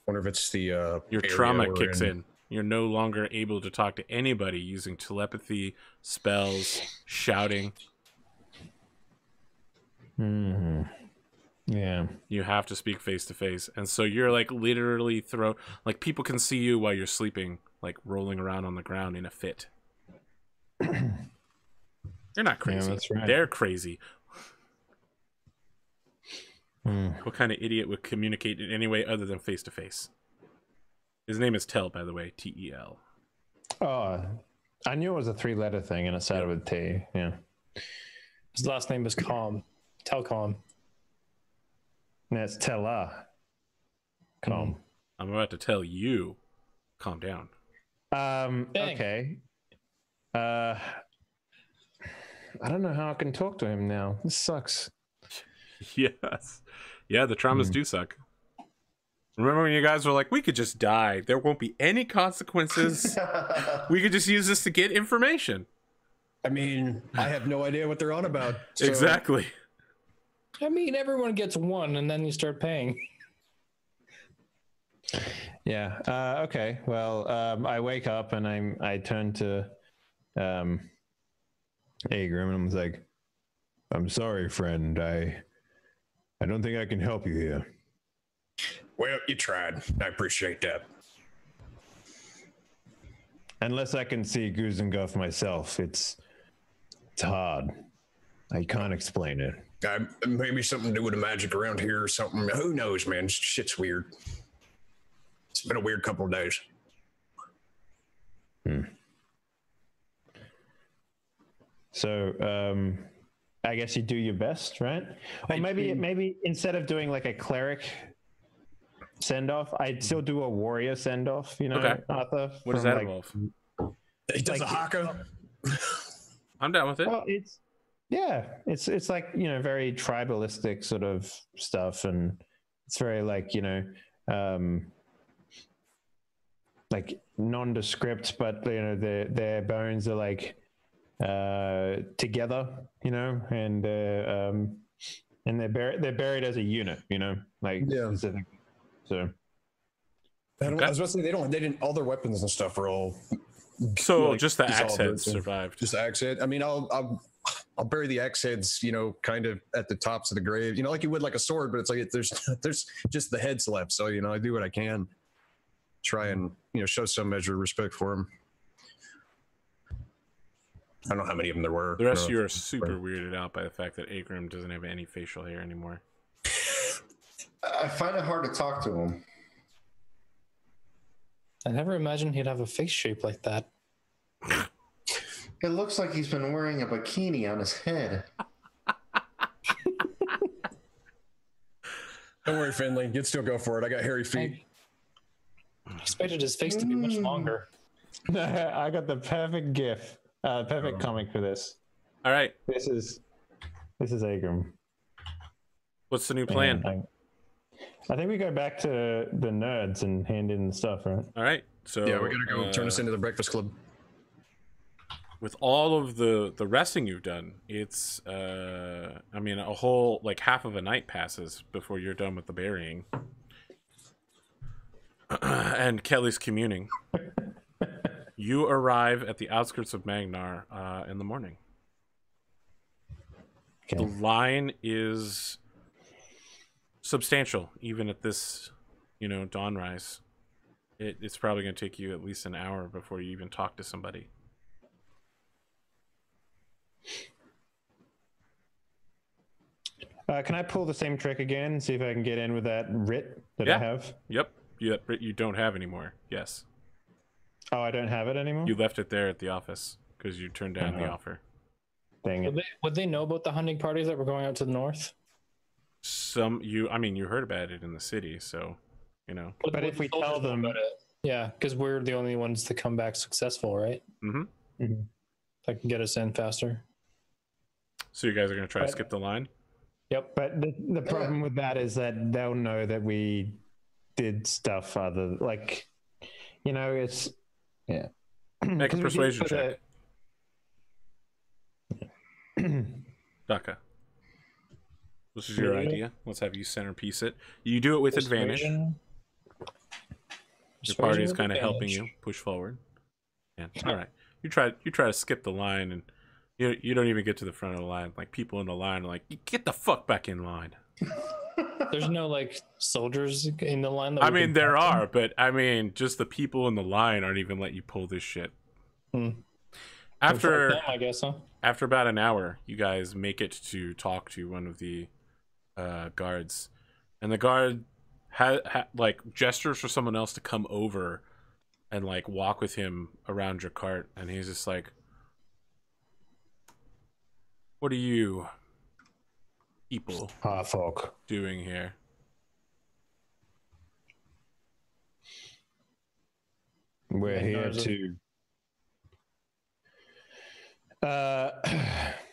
Wonder if it's the your trauma kicks in. You're no longer able to talk to anybody using telepathy, spells, shouting. Yeah. You have to speak face to face, and so you're like literally like people can see you while you're sleeping, like rolling around on the ground in a fit. You're not crazy. Yeah, that's right. They're crazy. What kind of idiot would communicate in any way other than face to face? His name is Tel, by the way. Tel. Oh, I knew it was a 3-letter thing, and it started with T. Yeah. His last name is Calm. Telcom. That's Tella. Calm. I'm about to tell you, calm down. Okay. I don't know how I can talk to him now. This sucks. Yes. Yeah, the traumas do suck. Remember when you guys were like, we could just die. There won't be any consequences. We could just use this to get information. I mean, I have no idea what they're on about. So. Exactly. I mean, everyone gets one, and then you start paying. Yeah. Okay. Well, I wake up and I turn to Agrim and I'm like, I'm sorry, friend. I don't think I can help you here. Well, you tried. I appreciate that. Unless I can see Guzenguff myself, it's hard. I can't explain it. Maybe something to do with the magic around here or something. Who knows, man? Shit's weird. It's been a weird couple of days. So, I guess you do your best, right? Or maybe instead of doing like a cleric send off, I'd still do a warrior send off. You know, Okay. Arthur. What does that involve? He does Like- a haka. I'm down with it. Well, it's like, you know, very tribalistic sort of stuff, and it's very like, you know, like nondescript, but you know, their bones are like together, you know, and they're buried as a unit, you know, like specific. So I was about to say they didn't. All their weapons and stuff are all. So like, just the axe dissolved, heads survived. Just the axe head. I mean, I'll bury the axe heads, you know, kind of at the tops of the grave, you know, like you would like a sword, but it's like there's just the heads left. So you know, I do what I can, try and you know show some measure of respect for them. I don't know how many of them there were. The rest of you are super weirded out by the fact that Agrim doesn't have any facial hair anymore. I find it hard to talk to him. I never imagined he'd have a face shape like that. It looks like he's been wearing a bikini on his head. Don't worry, Finley. You'd still go for it. I got hairy feet. I expected his face to be much longer. I got the perfect GIF, perfect comic for this. All right. This is Agrim. What's the new plan? I think we go back to the nerds and hand in the stuff, right? All right. So Yeah, we gotta go turn this into the Breakfast Club. with all of the resting you've done, it's I mean, a whole like half of a night passes before you're done with the burying. And Kelly's communing. You arrive at the outskirts of Magnar in the morning. Okay. The line is substantial, even at this, you know, dawn rise. It's probably going to take you at least an hour before you even talk to somebody. Can I pull the same trick again and see if I can get in with that writ that I have? Yep. You don't have anymore. Yes. Oh, I don't have it anymore? You left it there at the office because you turned down the offer. Dang it. Would they know about the hunting parties that were going out to the north? I mean, you heard about it in the city, so, you know. But if we tell them about it, yeah, because we're the only ones to come back successful, right? Mm-hmm. That can get us in faster. So you guys are going to try to skip the line? Yep. But the problem with that is that they'll know that we did stuff other, like, you know, it's, yeah. Make a persuasion check. Daka. This is your idea. Let's have you centerpiece it. You do it with advantage. Your party is kind of helping you push forward. Yeah. All right. You try to skip the line, and You don't even get to the front of the line. Like, people in the line are like, get the fuck back in line. There's no like soldiers in the line. That I we mean, can there talk to? are, but I mean, just the people in the line aren't even letting you pull this shit. Hmm. After Fuck them, I guess, huh? after about an hour, you guys make it to talk to one of the guards, and the guard like gestures for someone else to come over and like walk with him around your cart, and he's just like, "What are you people Folk. doing here?" We're here Magnar's to.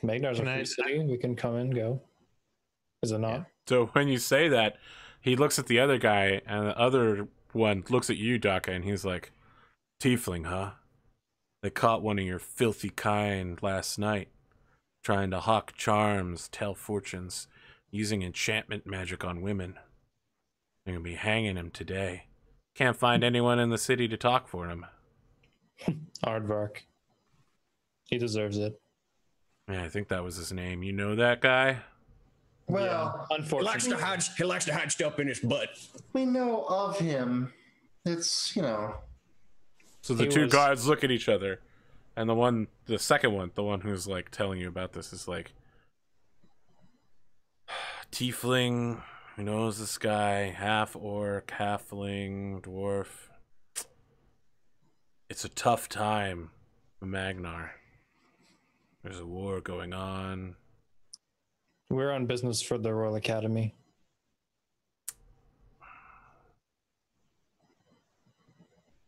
Magnar's a Can free I- city. We can come and go. Is it not? Yeah. So when you say that, he looks at the other guy, and the other one looks at you, Daka, and he's like, "Tiefling, huh? They caught one of your filthy kind last night, trying to hawk charms, tell fortunes, using enchantment magic on women. They're gonna be hanging him today. Can't find anyone in the city to talk for him." Aardvark. He deserves it. Yeah, I think that was his name. You know that guy? Well, Unfortunately. He likes to hide stuff in his butt. we know of him. It's, you know. So the He two was- guards look at each other, and the second one, the one who's like telling you about this, is like, "Tiefling, who knows this guy? Half orc, halfling, dwarf. It's a tough time for Magnar. There's a war going on." We're on business for the Royal Academy.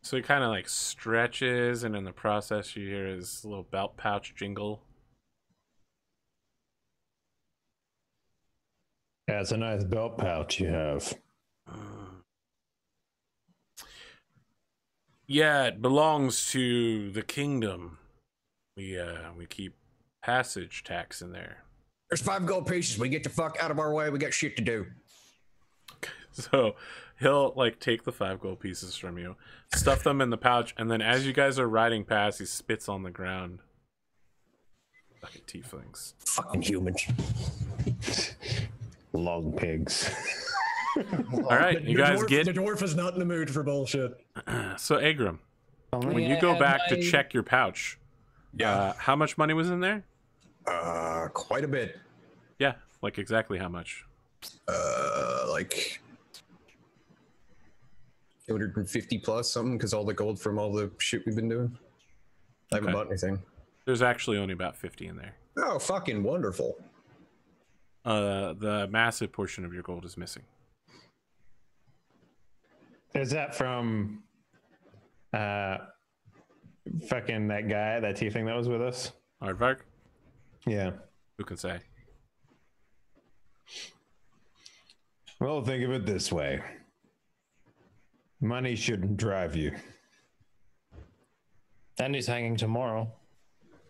So he kind of like stretches, and in the process, you hear his little belt pouch jingle. Yeah, it's a nice belt pouch you have. Yeah, it belongs to the kingdom. We keep passage tax in there. There's 5 gold pieces. We get the fuck out of our way. We got shit to do. So he'll like take the 5 gold pieces from you, stuff them in the pouch, and then as you guys are riding past, he spits on the ground. Fucking tieflings. Fucking humans. Long pigs. All right, you guys The get dwarf is not in the mood for bullshit. so Agram. Only When you I go had back to my- check your pouch, how much money was in there? Quite a bit. Yeah, like exactly how much? Like 250 plus something, because all the gold from all the shit we've been doing. I haven't Okay. bought anything. There's actually only about 50 in there. Oh, fucking wonderful. The massive portion of your gold is missing. Is that from fucking that guy, that tiefling that was with us? Aardvark? Yeah. Who can say? Well, think of it this way. Money shouldn't drive you. And he's hanging tomorrow.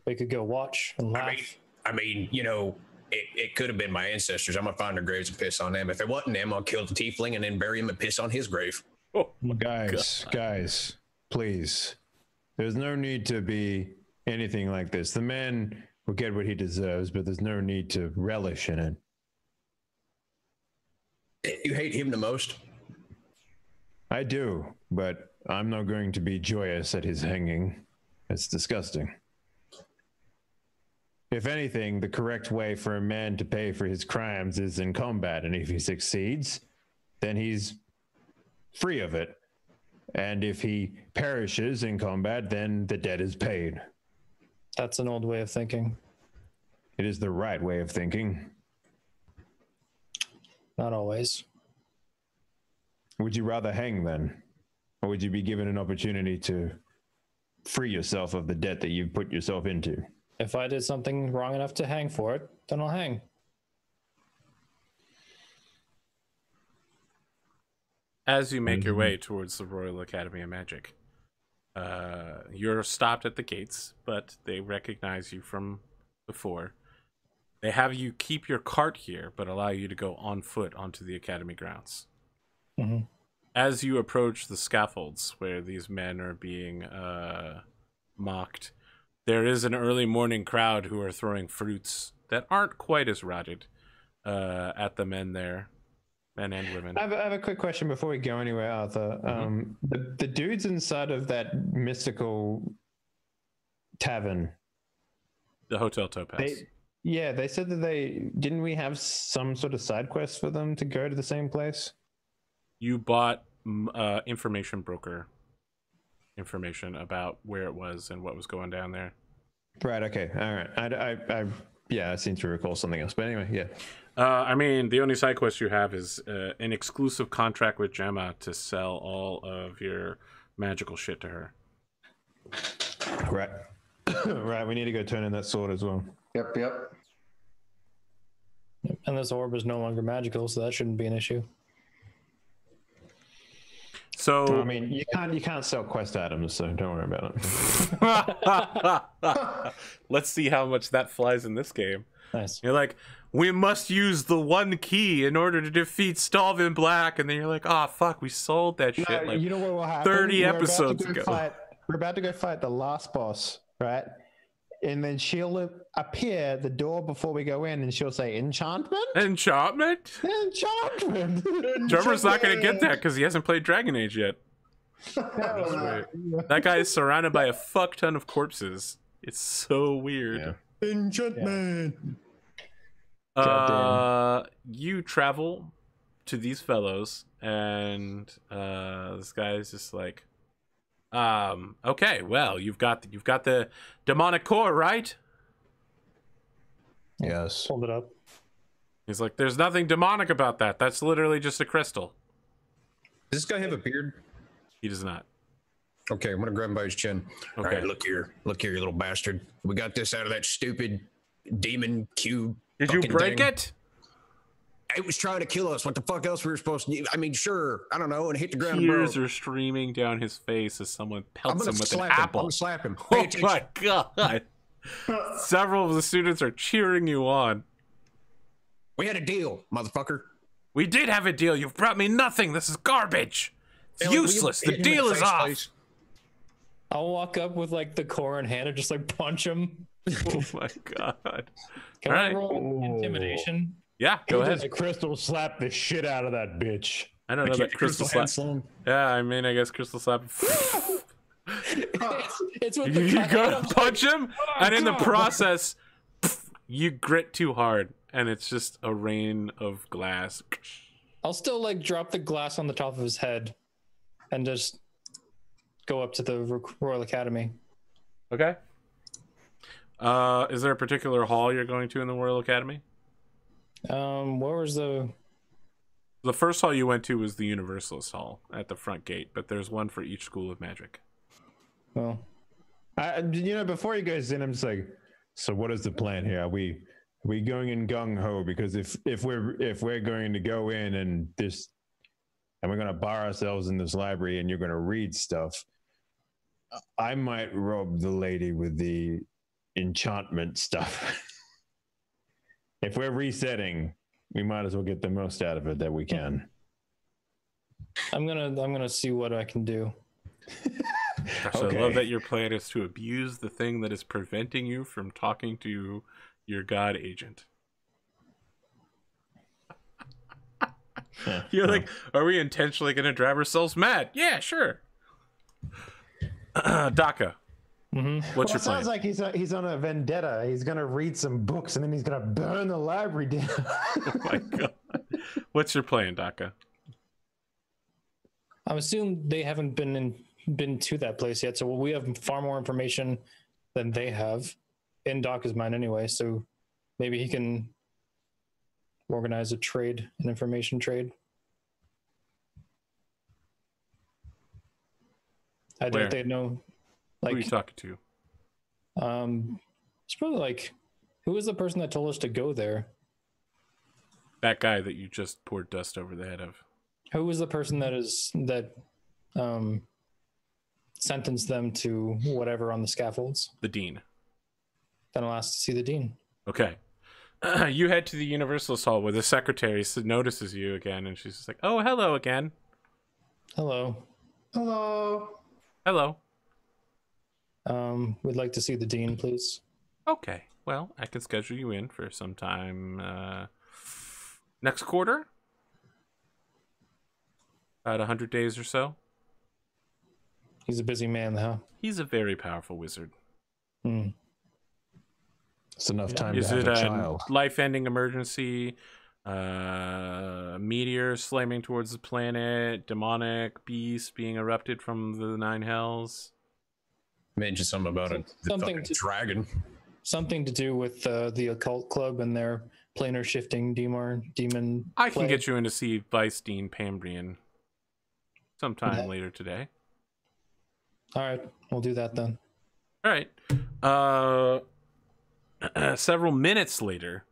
We could go watch and laugh. I mean, you know, it could have been my ancestors. I'm gonna find their graves and piss on them. If it wasn't them, I'll kill the tiefling and then bury him and piss on his grave. Oh, Guys, please. There's no need to be anything like this. The man will get what he deserves, but there's no need to relish in it. You hate him the most? I do, but I'm not going to be joyous at his hanging. It's disgusting. If anything, the correct way for a man to pay for his crimes is in combat, and if he succeeds, then he's free of it. And if he perishes in combat, then the debt is paid. That's an old way of thinking. It is the right way of thinking. Not always. Would you rather hang then? Or would you be given an opportunity to free yourself of the debt that you've put yourself into? If I did something wrong enough to hang for it, then I'll hang. As you make your way towards the Royal Academy of Magic, you're stopped at the gates, but they recognize you from before. They have you keep your cart here, but allow you to go on foot onto the Academy grounds. Mm-hmm. As you approach the scaffolds where these men are being mocked, there is an early morning crowd who are throwing fruits that aren't quite as rotted at the men there, men and women. I have a quick question before we go anywhere, Arthur. The dudes inside of that mystical tavern, The Hotel Topaz. they said that didn't we have some sort of side quest for them to go to the same place? You bought information broker information about where it was and what was going down there. Right. Okay. All right. I seem to recall something else, but anyway, yeah. I mean, the only side quest you have is an exclusive contract with Gemma to sell all of your magical shit to her. Right. Right. We need to go turn in that sword as well. Yep. And this orb is no longer magical, so that shouldn't be an issue. So I mean, you can't sell quest items, so don't worry about it. Let's see how much that flies in this game. Nice. You're like, we must use the one key in order to defeat Stalvin Black, and then you're like, oh fuck, we sold that shit like you know what will happen? 30 episodes ago. We're about to go fight the last boss, right? And then she'll appear at the door before we go in, and she'll say, "Enchantment." Enchantment. Drummer's not gonna get that because he hasn't played Dragon Age yet. That guy is surrounded by a fuck ton of corpses. It's so weird. Yeah. Enchantment. You travel to these fellows, and this guy's just like, okay, well, you've got the demonic core, right? Yes. Hold it up. He's like, there's nothing demonic about that. That's literally just a crystal. Does this guy have a beard? He does not. Okay, I'm gonna grab him by his chin. Okay. All right, look here, you little bastard. We got this out of that stupid demon cube. Did you break it? It was trying to kill us. What the fuck else we were supposed to do? I mean, sure, I don't know, and hit the ground. Tears are streaming down his face as someone pelts him with an apple. I'm gonna slap him. Oh my god. Several of the students are cheering you on. We had a deal, motherfucker. We did have a deal. You've brought me nothing. This is garbage. It's useless. The deal is off. Please? I'll walk up with like the core in hand and just like punch him. Oh my god. Can I roll intimidation? Yeah, go ahead. A crystal slap the shit out of that bitch. I don't know that crystal slap. Yeah, I mean, I guess crystal slap. It's with You go to punch him, and in the process, you grit too hard, and it's just a rain of glass. I'll still like drop the glass on the top of his head, and just go up to the Royal Academy. Okay. Is there a particular hall you're going to in the Royal Academy? Where was the first hall you went to was the Universalist Hall at the front gate, but there's one for each school of magic. Well, before he goes in, I'm just like, so what is the plan here? Are we going in gung ho? Because if we're going to go in and we're going to bar ourselves in this library and you're going to read stuff, I might rob the lady with the enchantment stuff. If we're resetting, we might as well get the most out of it that we can. I'm gonna see what I can do. Okay. I love that your plan is to abuse the thing that is preventing you from talking to your god agent. You're like, are we intentionally going to drive ourselves mad? Yeah, sure. DACA. What's your plan? Sounds like he's on a vendetta. He's gonna read some books and then he's gonna burn the library down. Oh my god! What's your plan, DACA? I'm assuming they haven't been to that place yet, so we have far more information than they have in DACA's mind anyway. So maybe he can organize a trade, an information trade. I doubt they know. Like, who are you talking to? It's probably like, who was the person that told us to go there? That guy that you just poured dust over the head of. Who was the person that sentenced them to whatever on the scaffolds? The dean. Then I'll ask to see the dean. Okay. You head to the Universalist Hall where the secretary notices you again, and she's just like, "Oh, hello again." Hello. Hello. Hello. We'd like to see the dean, please. Okay. Well, I can schedule you in for sometime next quarter. About 100 days or so. He's a busy man, though. He's a very powerful wizard. Hmm. It's enough time Is to have it a child. life-ending emergency? Meteor slamming towards the planet? Demonic beast being erupted from the nine hells? Mentioned something about a dragon. Something to do with the occult club and their planar shifting demon. I can get you in to see Vice Dean Pambrian sometime later today. All right, we'll do that then. All right. Several minutes later,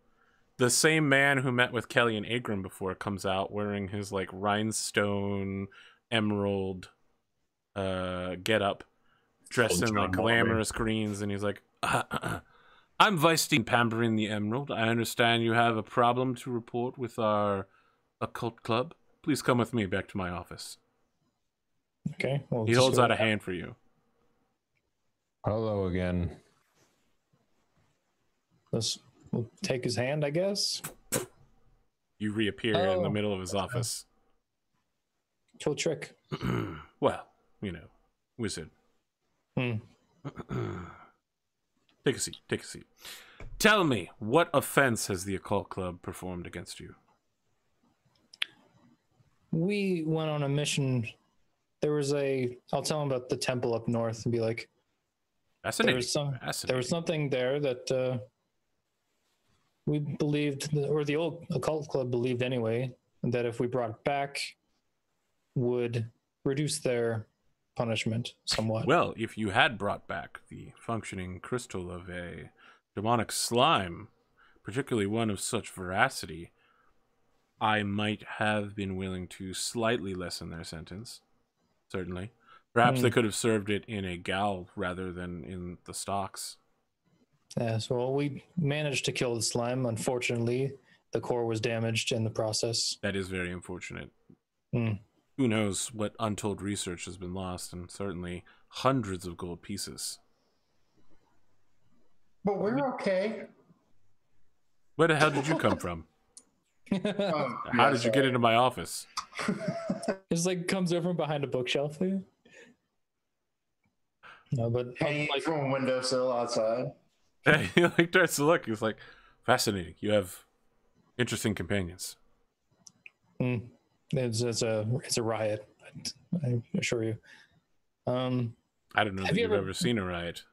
the same man who met with Kelly and Agram before comes out wearing his like rhinestone emerald getup, dressed in like glamorous greens, and he's like, I'm Vice Dean Pambrian the Emerald. I understand you have a problem to report with our occult club. Please come with me back to my office. Okay. Well, He holds out a hand for you. Hello again. We'll take his hand, I guess. You reappear in the middle of his office. Cool trick. Well, you know, wizard. Take a seat. Take a seat. Tell me, what offense has the occult club performed against you? We went on a mission. I'll tell him about the temple up north and be like, there was something there that we believed, or the old occult club believed anyway, that if we brought it back, would reduce their punishment somewhat. Well, if you had brought back the functioning crystal of a demonic slime, particularly one of such veracity, I might have been willing to slightly lessen their sentence. Certainly. Perhaps they could have served it in a gal rather than in the stocks. Yeah, so we managed to kill the slime. Unfortunately, the core was damaged in the process. That is very unfortunate. Who knows what untold research has been lost, and certainly hundreds of gold pieces. But we're okay. Where the hell did you come from? How did you get into my office? It's like comes over from behind a bookshelf there. No, but hanging from a windowsill outside. He like starts to look. He's like, fascinating. You have interesting companions. It's a riot. I assure you. I don't know if you've ever seen a riot.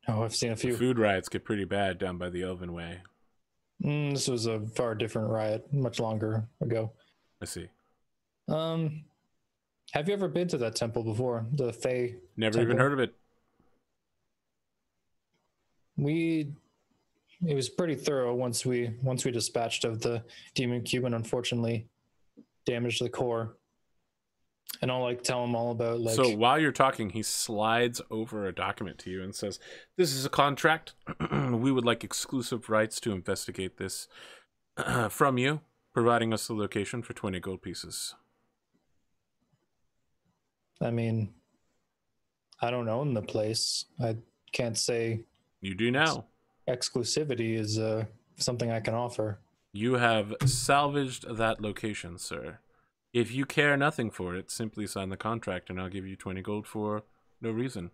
Oh, I've seen a few. The food riots get pretty bad down by the Elven Way. This was a far different riot, much longer ago. I see. Have you ever been to that temple before? The Fae Never temple? even heard of it. It was pretty thorough once we dispatched of the demon cube, and unfortunately damaged the core. And I'll like tell him all about like. So while you're talking, he slides over a document to you and says, "This is a contract. We would like exclusive rights to investigate this from you, providing us the location for 20 gold pieces." I mean, I don't own the place. I can't say. You do now. Exclusivity is something I can offer. You have salvaged that location, sir. If you care nothing for it, simply sign the contract and I'll give you 20 gold for no reason.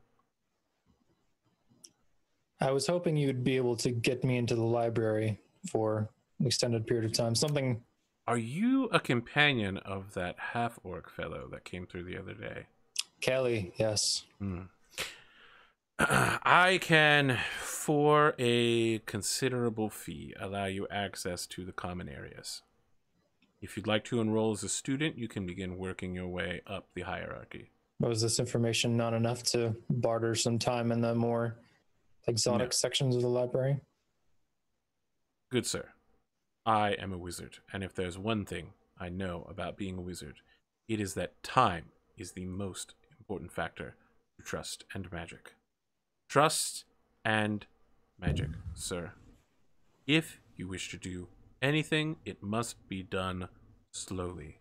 I was hoping you'd be able to get me into the library for an extended period of time. Something. Are you a companion of that half-orc fellow that came through the other day? Kelly, yes. I can, for a considerable fee, allow you access to the common areas. If you'd like to enroll as a student, you can begin working your way up the hierarchy. Was this information not enough to barter some time in the more exotic sections of the library? Good sir. I am a wizard, and if there's one thing I know about being a wizard, it is that time is the most important factor to trust and magic. Trust and magic, sir. If you wish to do anything, it must be done slowly.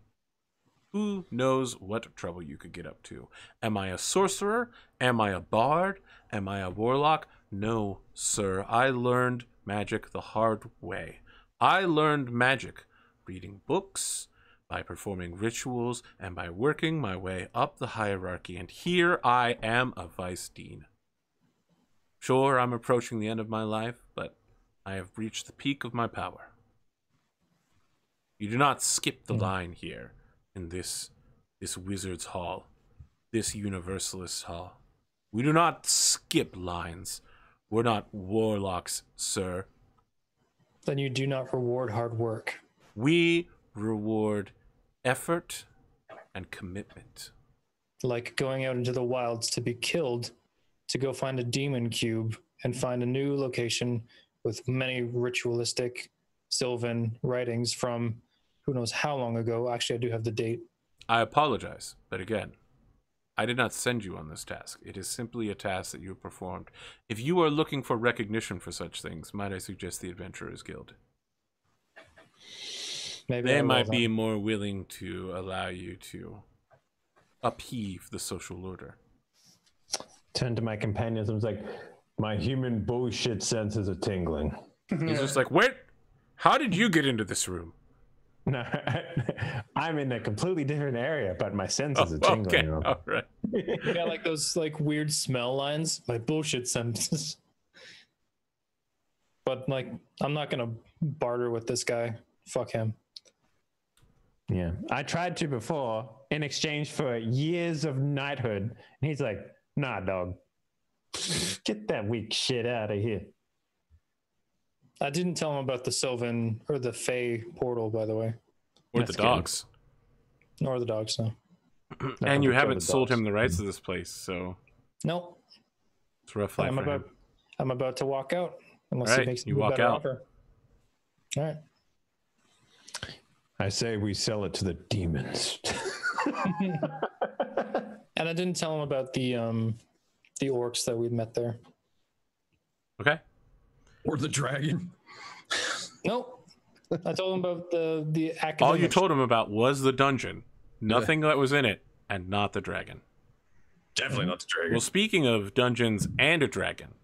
Who knows what trouble you could get up to? Am I a sorcerer? Am I a bard? Am I a warlock? No, sir. I learned magic the hard way. I learned magic reading books, by performing rituals, and by working my way up the hierarchy. And here I am, a vice dean. Sure, I'm approaching the end of my life, but I have reached the peak of my power. You do not skip the line here in this wizard's hall, this universalist hall. We do not skip lines. We're not warlocks, sir. Then you do not reward hard work. We reward effort and commitment. Like going out into the wilds to be killed, to go find a demon cube and find a new location with many ritualistic Sylvan writings from who knows how long ago. Actually, I do have the date. I apologize, but again, I did not send you on this task. It is simply a task that you have performed. If you are looking for recognition for such things, might I suggest the Adventurers Guild? Maybe They might be more willing to allow you to upheave the social order. Turn to my companions. I was like, my human bullshit senses are tingling. He's just like, wait, how did you get into this room? No, I'm in a completely different area, but my senses are tingling. Okay, all right. You got like those like weird smell lines, my bullshit sentences. But like, I'm not gonna barter with this guy. Fuck him. Yeah, I tried to before in exchange for years of knighthood, and he's like, "Nah, dog, get that weak shit out of here." I didn't tell him about the Sylvan or the Fey portal, by the way. Or That's the dogs. Nor the dogs, no. And you haven't the sold dogs. him the rights to this place, so Nope. it's a rough life for him. I'm about to walk out unless All he right, makes you me a walk better out. offer. All right. I say we sell it to the demons. And I didn't tell him about the orcs that we'd met there. Okay. Or the dragon. Nope. I told him about the academic. All you told him about was the dungeon, nothing that was in it, and not the dragon. Definitely not the dragon. Well, speaking of dungeons and a dragon,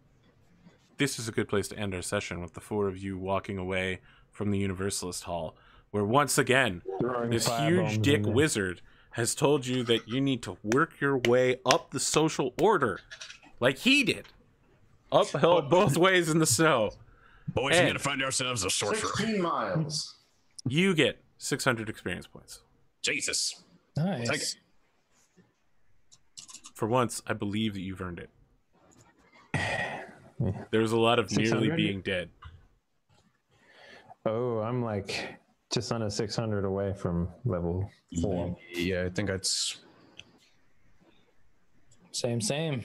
this is a good place to end our session with the four of you walking away from the Universalist Hall, where once again, Throwing this firebombs huge dick in there. wizard has told you that you need to work your way up the social order, like he did. Uphill both ways in the snow. Boys, And- we gotta find ourselves a sorcerer. 16 miles. You get 600 experience points. Jesus. Nice. Take it. For once, I believe that you've earned it. There's a lot of nearly 600? being dead. Oh, I'm like just under 600 away from level 4. Yeah, I think that's Same.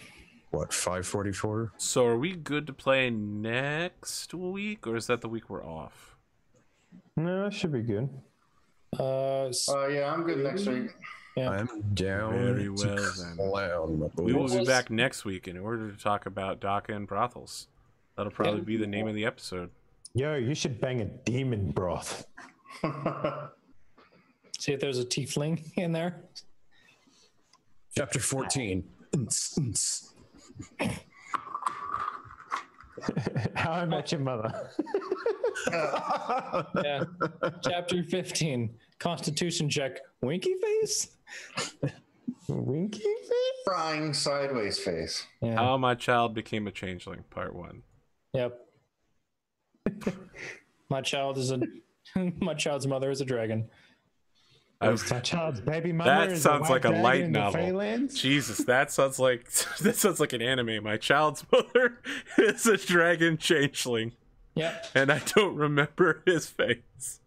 what, 544? So are we good to play next week, or is that the week we're off? No, that should be good. Yeah, I'm good next week. I'm down. Very to well, then. clown, my We will boys. be back next week in order to talk about DACA and brothels. That'll probably be the name of the episode. Yo, you should bang a demon broth. See if there's a tiefling in there. Chapter 14. How I Met Your Mother. Yeah. Chapter 15. Constitution check. Winky face? Winky face? Frying sideways face. Yeah. How My Child Became a Changeling, Part 1. Yep. My child's mother is a dragon. My child's baby mother That is sounds like white a dragon light in the novel. Phalanx? Jesus, that sounds like an anime. My child's mother is a dragon changeling, Yep. and I don't remember his face.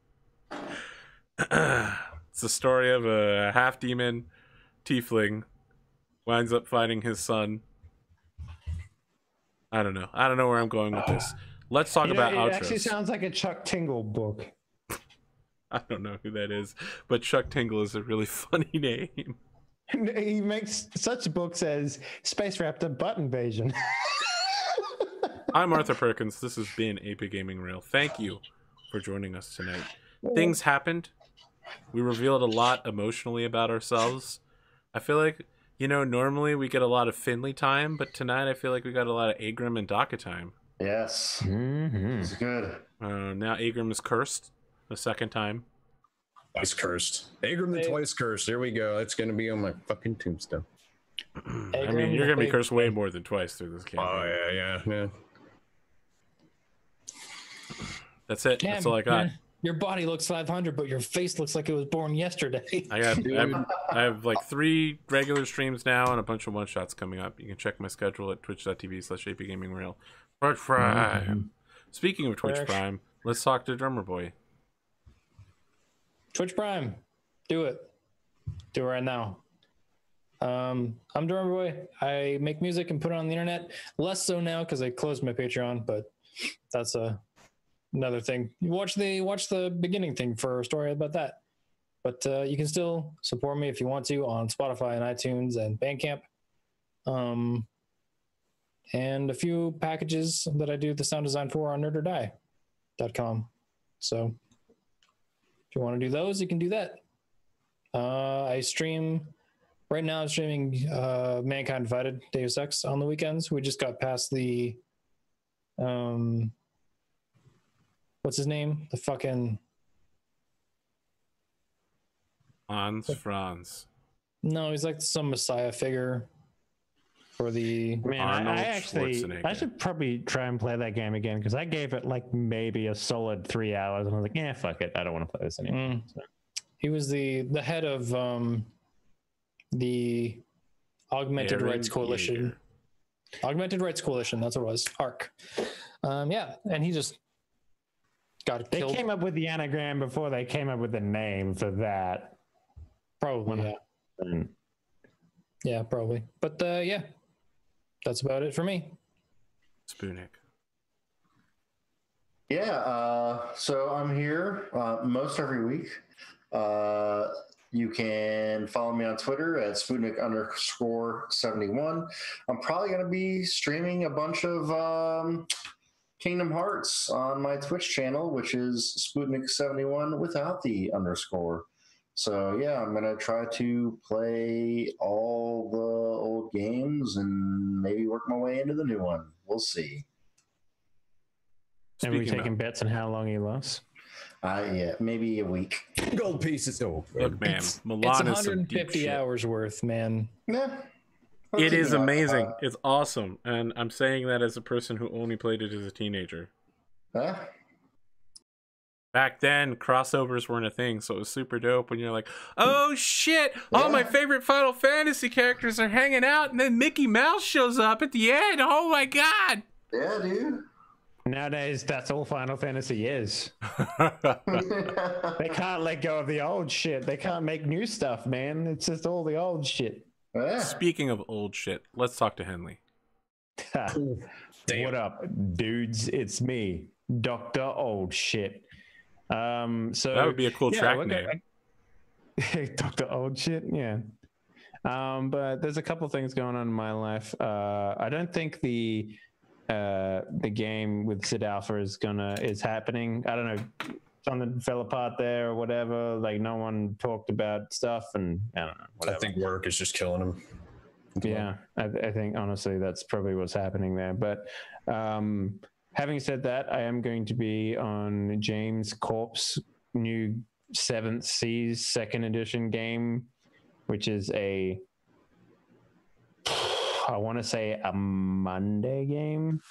It's the story of a half demon tiefling winds up finding his son. I don't know where I'm going with this. Let's talk about It outros. actually sounds like a Chuck Tingle book. I don't know who that is, but Chuck Tingle is a really funny name. He makes such books as Space Raptor Butt Invasion. I'm Arthur Perkins. This has been APGamingREAL. Thank you for joining us tonight. Things happened, We revealed a lot emotionally about ourselves. I feel like, normally we get a lot of Finley time, but tonight I feel like we got a lot of Agrim and Daka time. Yes. It's good. Now Agrim is cursed a second time. Twice cursed. Agrim the twice cursed. There we go. That's going to be on my fucking tombstone. I mean, you're going to be cursed way more than twice through this campaign. Oh, yeah. That's it. That's all I got. Your body looks 500, but your face looks like it was born yesterday. I have like 3 regular streams now and a bunch of one-shots coming up. You can check my schedule at twitch.tv/APGamingREAL. Twitch Prime. Speaking of Twitch Prime, let's talk to Drumurboy. Twitch Prime. Do it. Do it right now. I'm Drumurboy. I make music and put it on the internet. Less so now because I closed my Patreon, but that's another thing. You watch the beginning thing for a story about that. But you can still support me if you want to on Spotify and iTunes and Bandcamp. And a few packages that I do the sound design for on nerdordie.com. So if you want to do those, you can do that. I stream right now. I'm streaming Mankind Divided Deus Ex on the weekends. We just got past the what's his name? The fucking Franz. No, he's like some messiah figure for the man. I should probably try and play that game again because I gave it like maybe a solid 3 hours and I was like, yeah, fuck it, I don't want to play this anymore. So. He was the head of the Augmented Rights Coalition. Augmented Rights Coalition, that's what it was. ARC. Yeah, and he just got killed. They came up with the anagram before they came up with the name for that. Probably, yeah. Yeah, probably. But yeah, that's about it for me. Spootnik. Yeah, so I'm here most every week. You can follow me on Twitter at Spootnik_71. I'm probably going to be streaming a bunch of Kingdom Hearts on my Twitch channel, which is Spootnik71 without the underscore. So yeah, I'm going to try to play all the old games and maybe work my way into the new one. We'll see. Are we taking bets on how long he lasts? Yeah, maybe a week. Gold pieces. Oh, look, man, Milan it's 150 hours worth, man. Yeah. It is amazing. It's awesome. And I'm saying that as a person who only played it as a teenager. Back then, crossovers weren't a thing, so it was super dope when you're like, oh shit, all my favorite Final Fantasy characters are hanging out, and then Mickey Mouse shows up at the end. Oh my god. Yeah, dude. Nowadays, that's all Final Fantasy is. They can't let go of the old shit. They can't make new stuff, man. It's just all the old shit. Speaking of old shit, let's talk to Henley. What up, dudes? It's me, Dr. Old Shit. So that would be a cool track name. Dr. Old Shit, yeah. But there's a couple things going on in my life. I don't think the game with Sid Alpha is happening. I don't know, something fell apart there or whatever. Like no one talked about stuff, and I don't know. Whatever. I think work is just killing him. Yeah, I think honestly that's probably what's happening there. But having said that, I am going to be on James Corp's new 7th Seas 2nd edition game, which is I want to say a Monday game.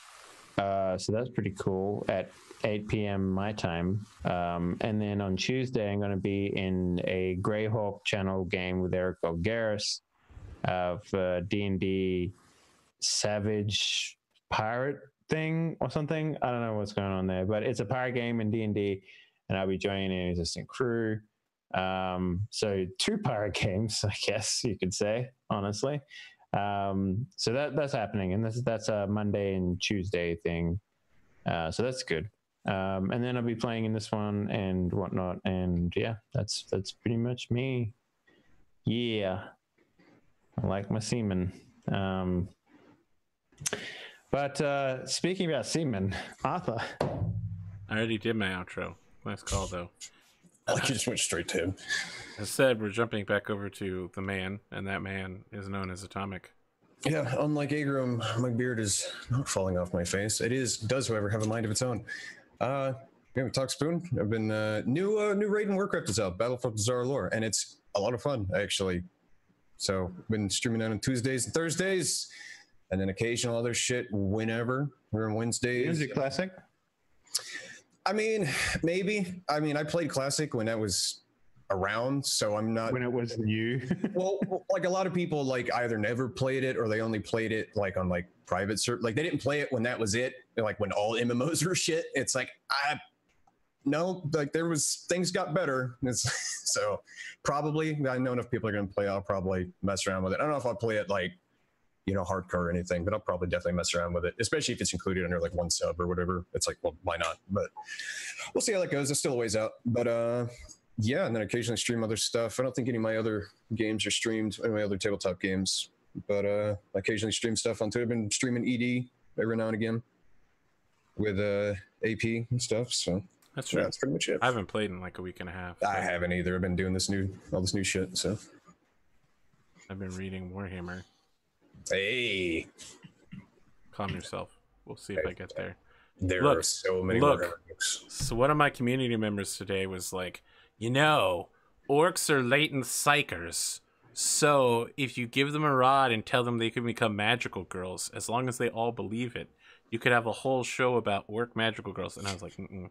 So that's pretty cool at 8 p.m. my time. And then on Tuesday, I'm going to be in a Greyhawk channel game with Eric Olgaris of D&D Savage Pirate thing or something. I don't know what's going on there, but it's a pirate game in D&D, and I'll be joining an existing crew. So 2 pirate games, I guess you could say, honestly. So that's happening, and that's a Monday and Tuesday thing. So that's good. And then I'll be playing in this one and whatnot. And yeah, that's pretty much me. Yeah. I like my semen. But speaking about semen, Arthur. I already did my outro. Nice call, though. Like you just went straight to him. Instead, we're jumping back over to the man, and that man is known as Atomic. Yeah, unlike Agrum, my beard is not falling off my face. Does, however, have a mind of its own. Yeah, we talk Spoon. I've been new raid in Warcraft is out, Battle for Bizarre Lore, and it's a lot of fun actually. So been streaming out on Tuesdays and Thursdays, and then occasional other shit whenever. We're on Wednesdays. Is it classic? I mean, maybe. I mean, I played classic when that was around, so I'm not. When it was new. Well, like a lot of people, like either never played it or they only played it like on like private like they didn't play it when that was it. Like when all MMOs were shit. It's like no, like there was things got better. So probably I know enough people are going to play. I'll probably mess around with it. I don't know if I'll play it like, you know, hardcore or anything, but I'll probably definitely mess around with it, especially if it's included under like one sub or whatever. It's like, well, why not? But we'll see how that goes. It's still a ways out. But yeah, and then occasionally stream other stuff. I don't think any of my other games are streamed, any of my other tabletop games, but I occasionally stream stuff on Twitter. I've been streaming ED every now and again with AP and stuff. So that's true. Yeah, that's pretty much it. I haven't played in like a week and a half. I haven't either. I've been doing all this new shit. So I've been reading Warhammer. Hey, Calm yourself. We'll see if I get there. There are so many Warhammer books. So one of my community members today was like, you know, orcs are latent psychers. So if you give them a rod and tell them they can become magical girls, as long as they all believe it, you could have a whole show about orc magical girls. And I was like, no.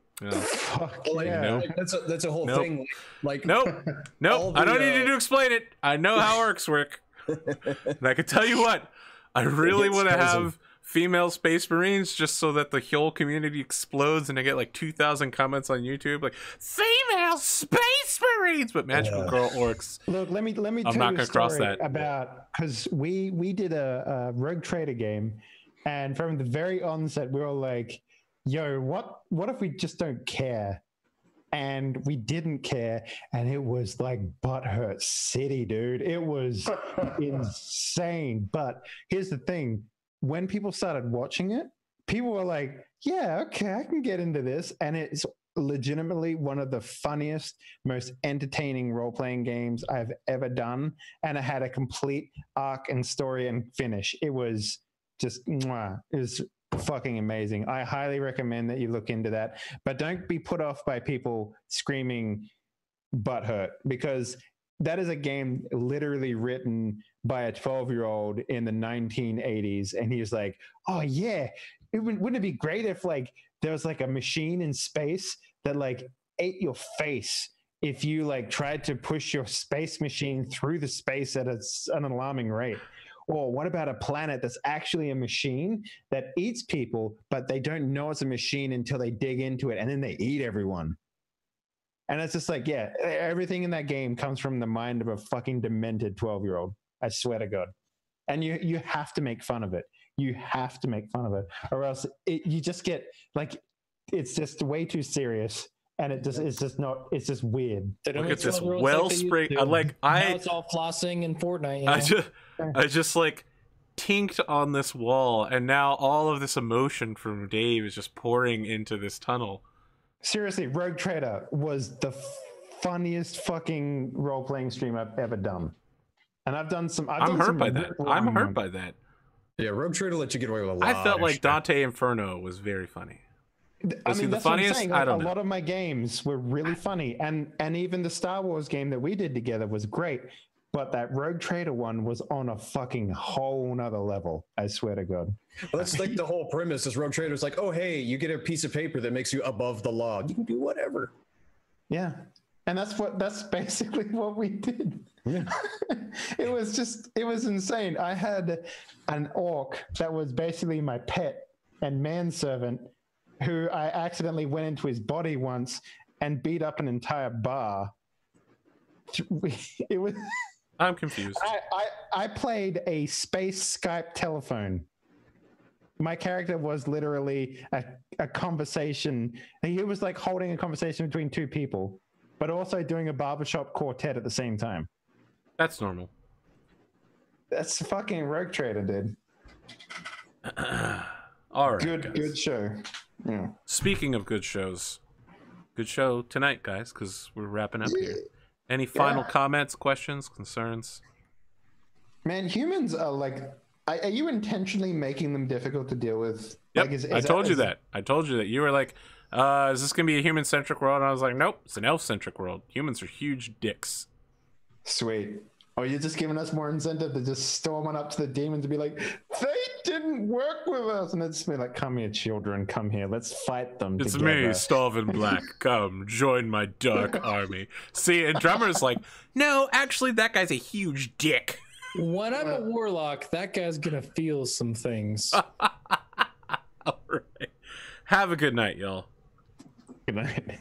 Like, nope. That's a whole thing. Like, nope. I don't need you to explain it. I know how orcs work. And I can tell you what, I really want to have female space marines just so that the whole community explodes and I get like 2,000 comments on YouTube like female space marines, but magical girl orcs. Look, let me tell you a story about, because we did a Rogue Trader game, and from the very onset we were like, yo, what if we just don't care? And we didn't care, and it was like butthurt city, dude. It was insane. But here's the thing. When people started watching it, people were like, yeah, okay, I can get into this. And it's legitimately one of the funniest, most entertaining role-playing games I've ever done. And it had a complete arc and story and finish. It was just, mwah. It was fucking amazing. I highly recommend that you look into that. But don't be put off by people screaming butthurt, because that is a game literally written by a 12-year-old in the 1980s, and he's like, oh yeah, wouldn't it be great if like there was like a machine in space that like ate your face if you like tried to push your space machine through the space at an alarming rate? Or what about a planet that's actually a machine that eats people, but they don't know it's a machine until they dig into it, and then they eat everyone? And it's just like, yeah, everything in that game comes from the mind of a fucking demented 12-year-old. I swear to God. And you have to make fun of it. You have to make fun of it, or else you just get like, it's just way too serious, and it's just weird. Look at this wellspring. Now it's all flossing and Fortnite. You know? I just like tinked on this wall, and now all of this emotion from Dave is just pouring into this tunnel. Seriously, Rogue Trader was the funniest fucking role-playing stream I've ever done. And I'm hurt by that. I'm hurt by that. Yeah, Rogue Trader let you get away with a lot. I felt like Dante Inferno was very funny. I mean, that's funniest? What I'm saying. Like, I don't know. A lot of my games were really funny, and even the Star Wars game that we did together was great. But that Rogue Trader one was on a fucking whole nother level. I swear to God. Well, that's like the whole premise. Is Rogue Trader's like, oh hey, you get a piece of paper that makes you above the law. You can do whatever. Yeah, and that's basically what we did. Yeah. It was insane. I had an orc that was basically my pet and manservant, who I accidentally went into his body once and beat up an entire bar. It was. I'm confused. I played a space Skype telephone. My character was literally a conversation. He was like holding a conversation between two people, but also doing a barbershop quartet at the same time. That's normal. That's fucking Rogue Trader, dude. All right. Good show. Yeah. Speaking of good shows, good show tonight, guys, because we're wrapping up here. Any final comments, questions, concerns? Man, humans are like, are you intentionally making them difficult to deal with? Yep, Like, I told you that. I told you that. You were like, is this going to be a human-centric world? And I was like, nope, it's an elf-centric world. Humans are huge dicks. Sweet. Oh, you're just giving us more incentive to just storm on up to the demons and be like, they didn't work with us. And it's be like, come here, children, come here. Let's fight them It's together. me, Stalvin Black. Come, join my dark army. See, and Drummer's like, no, actually, that guy's a huge dick. When I'm a warlock, that guy's gonna feel some things. All right. Have a good night, y'all. Good night.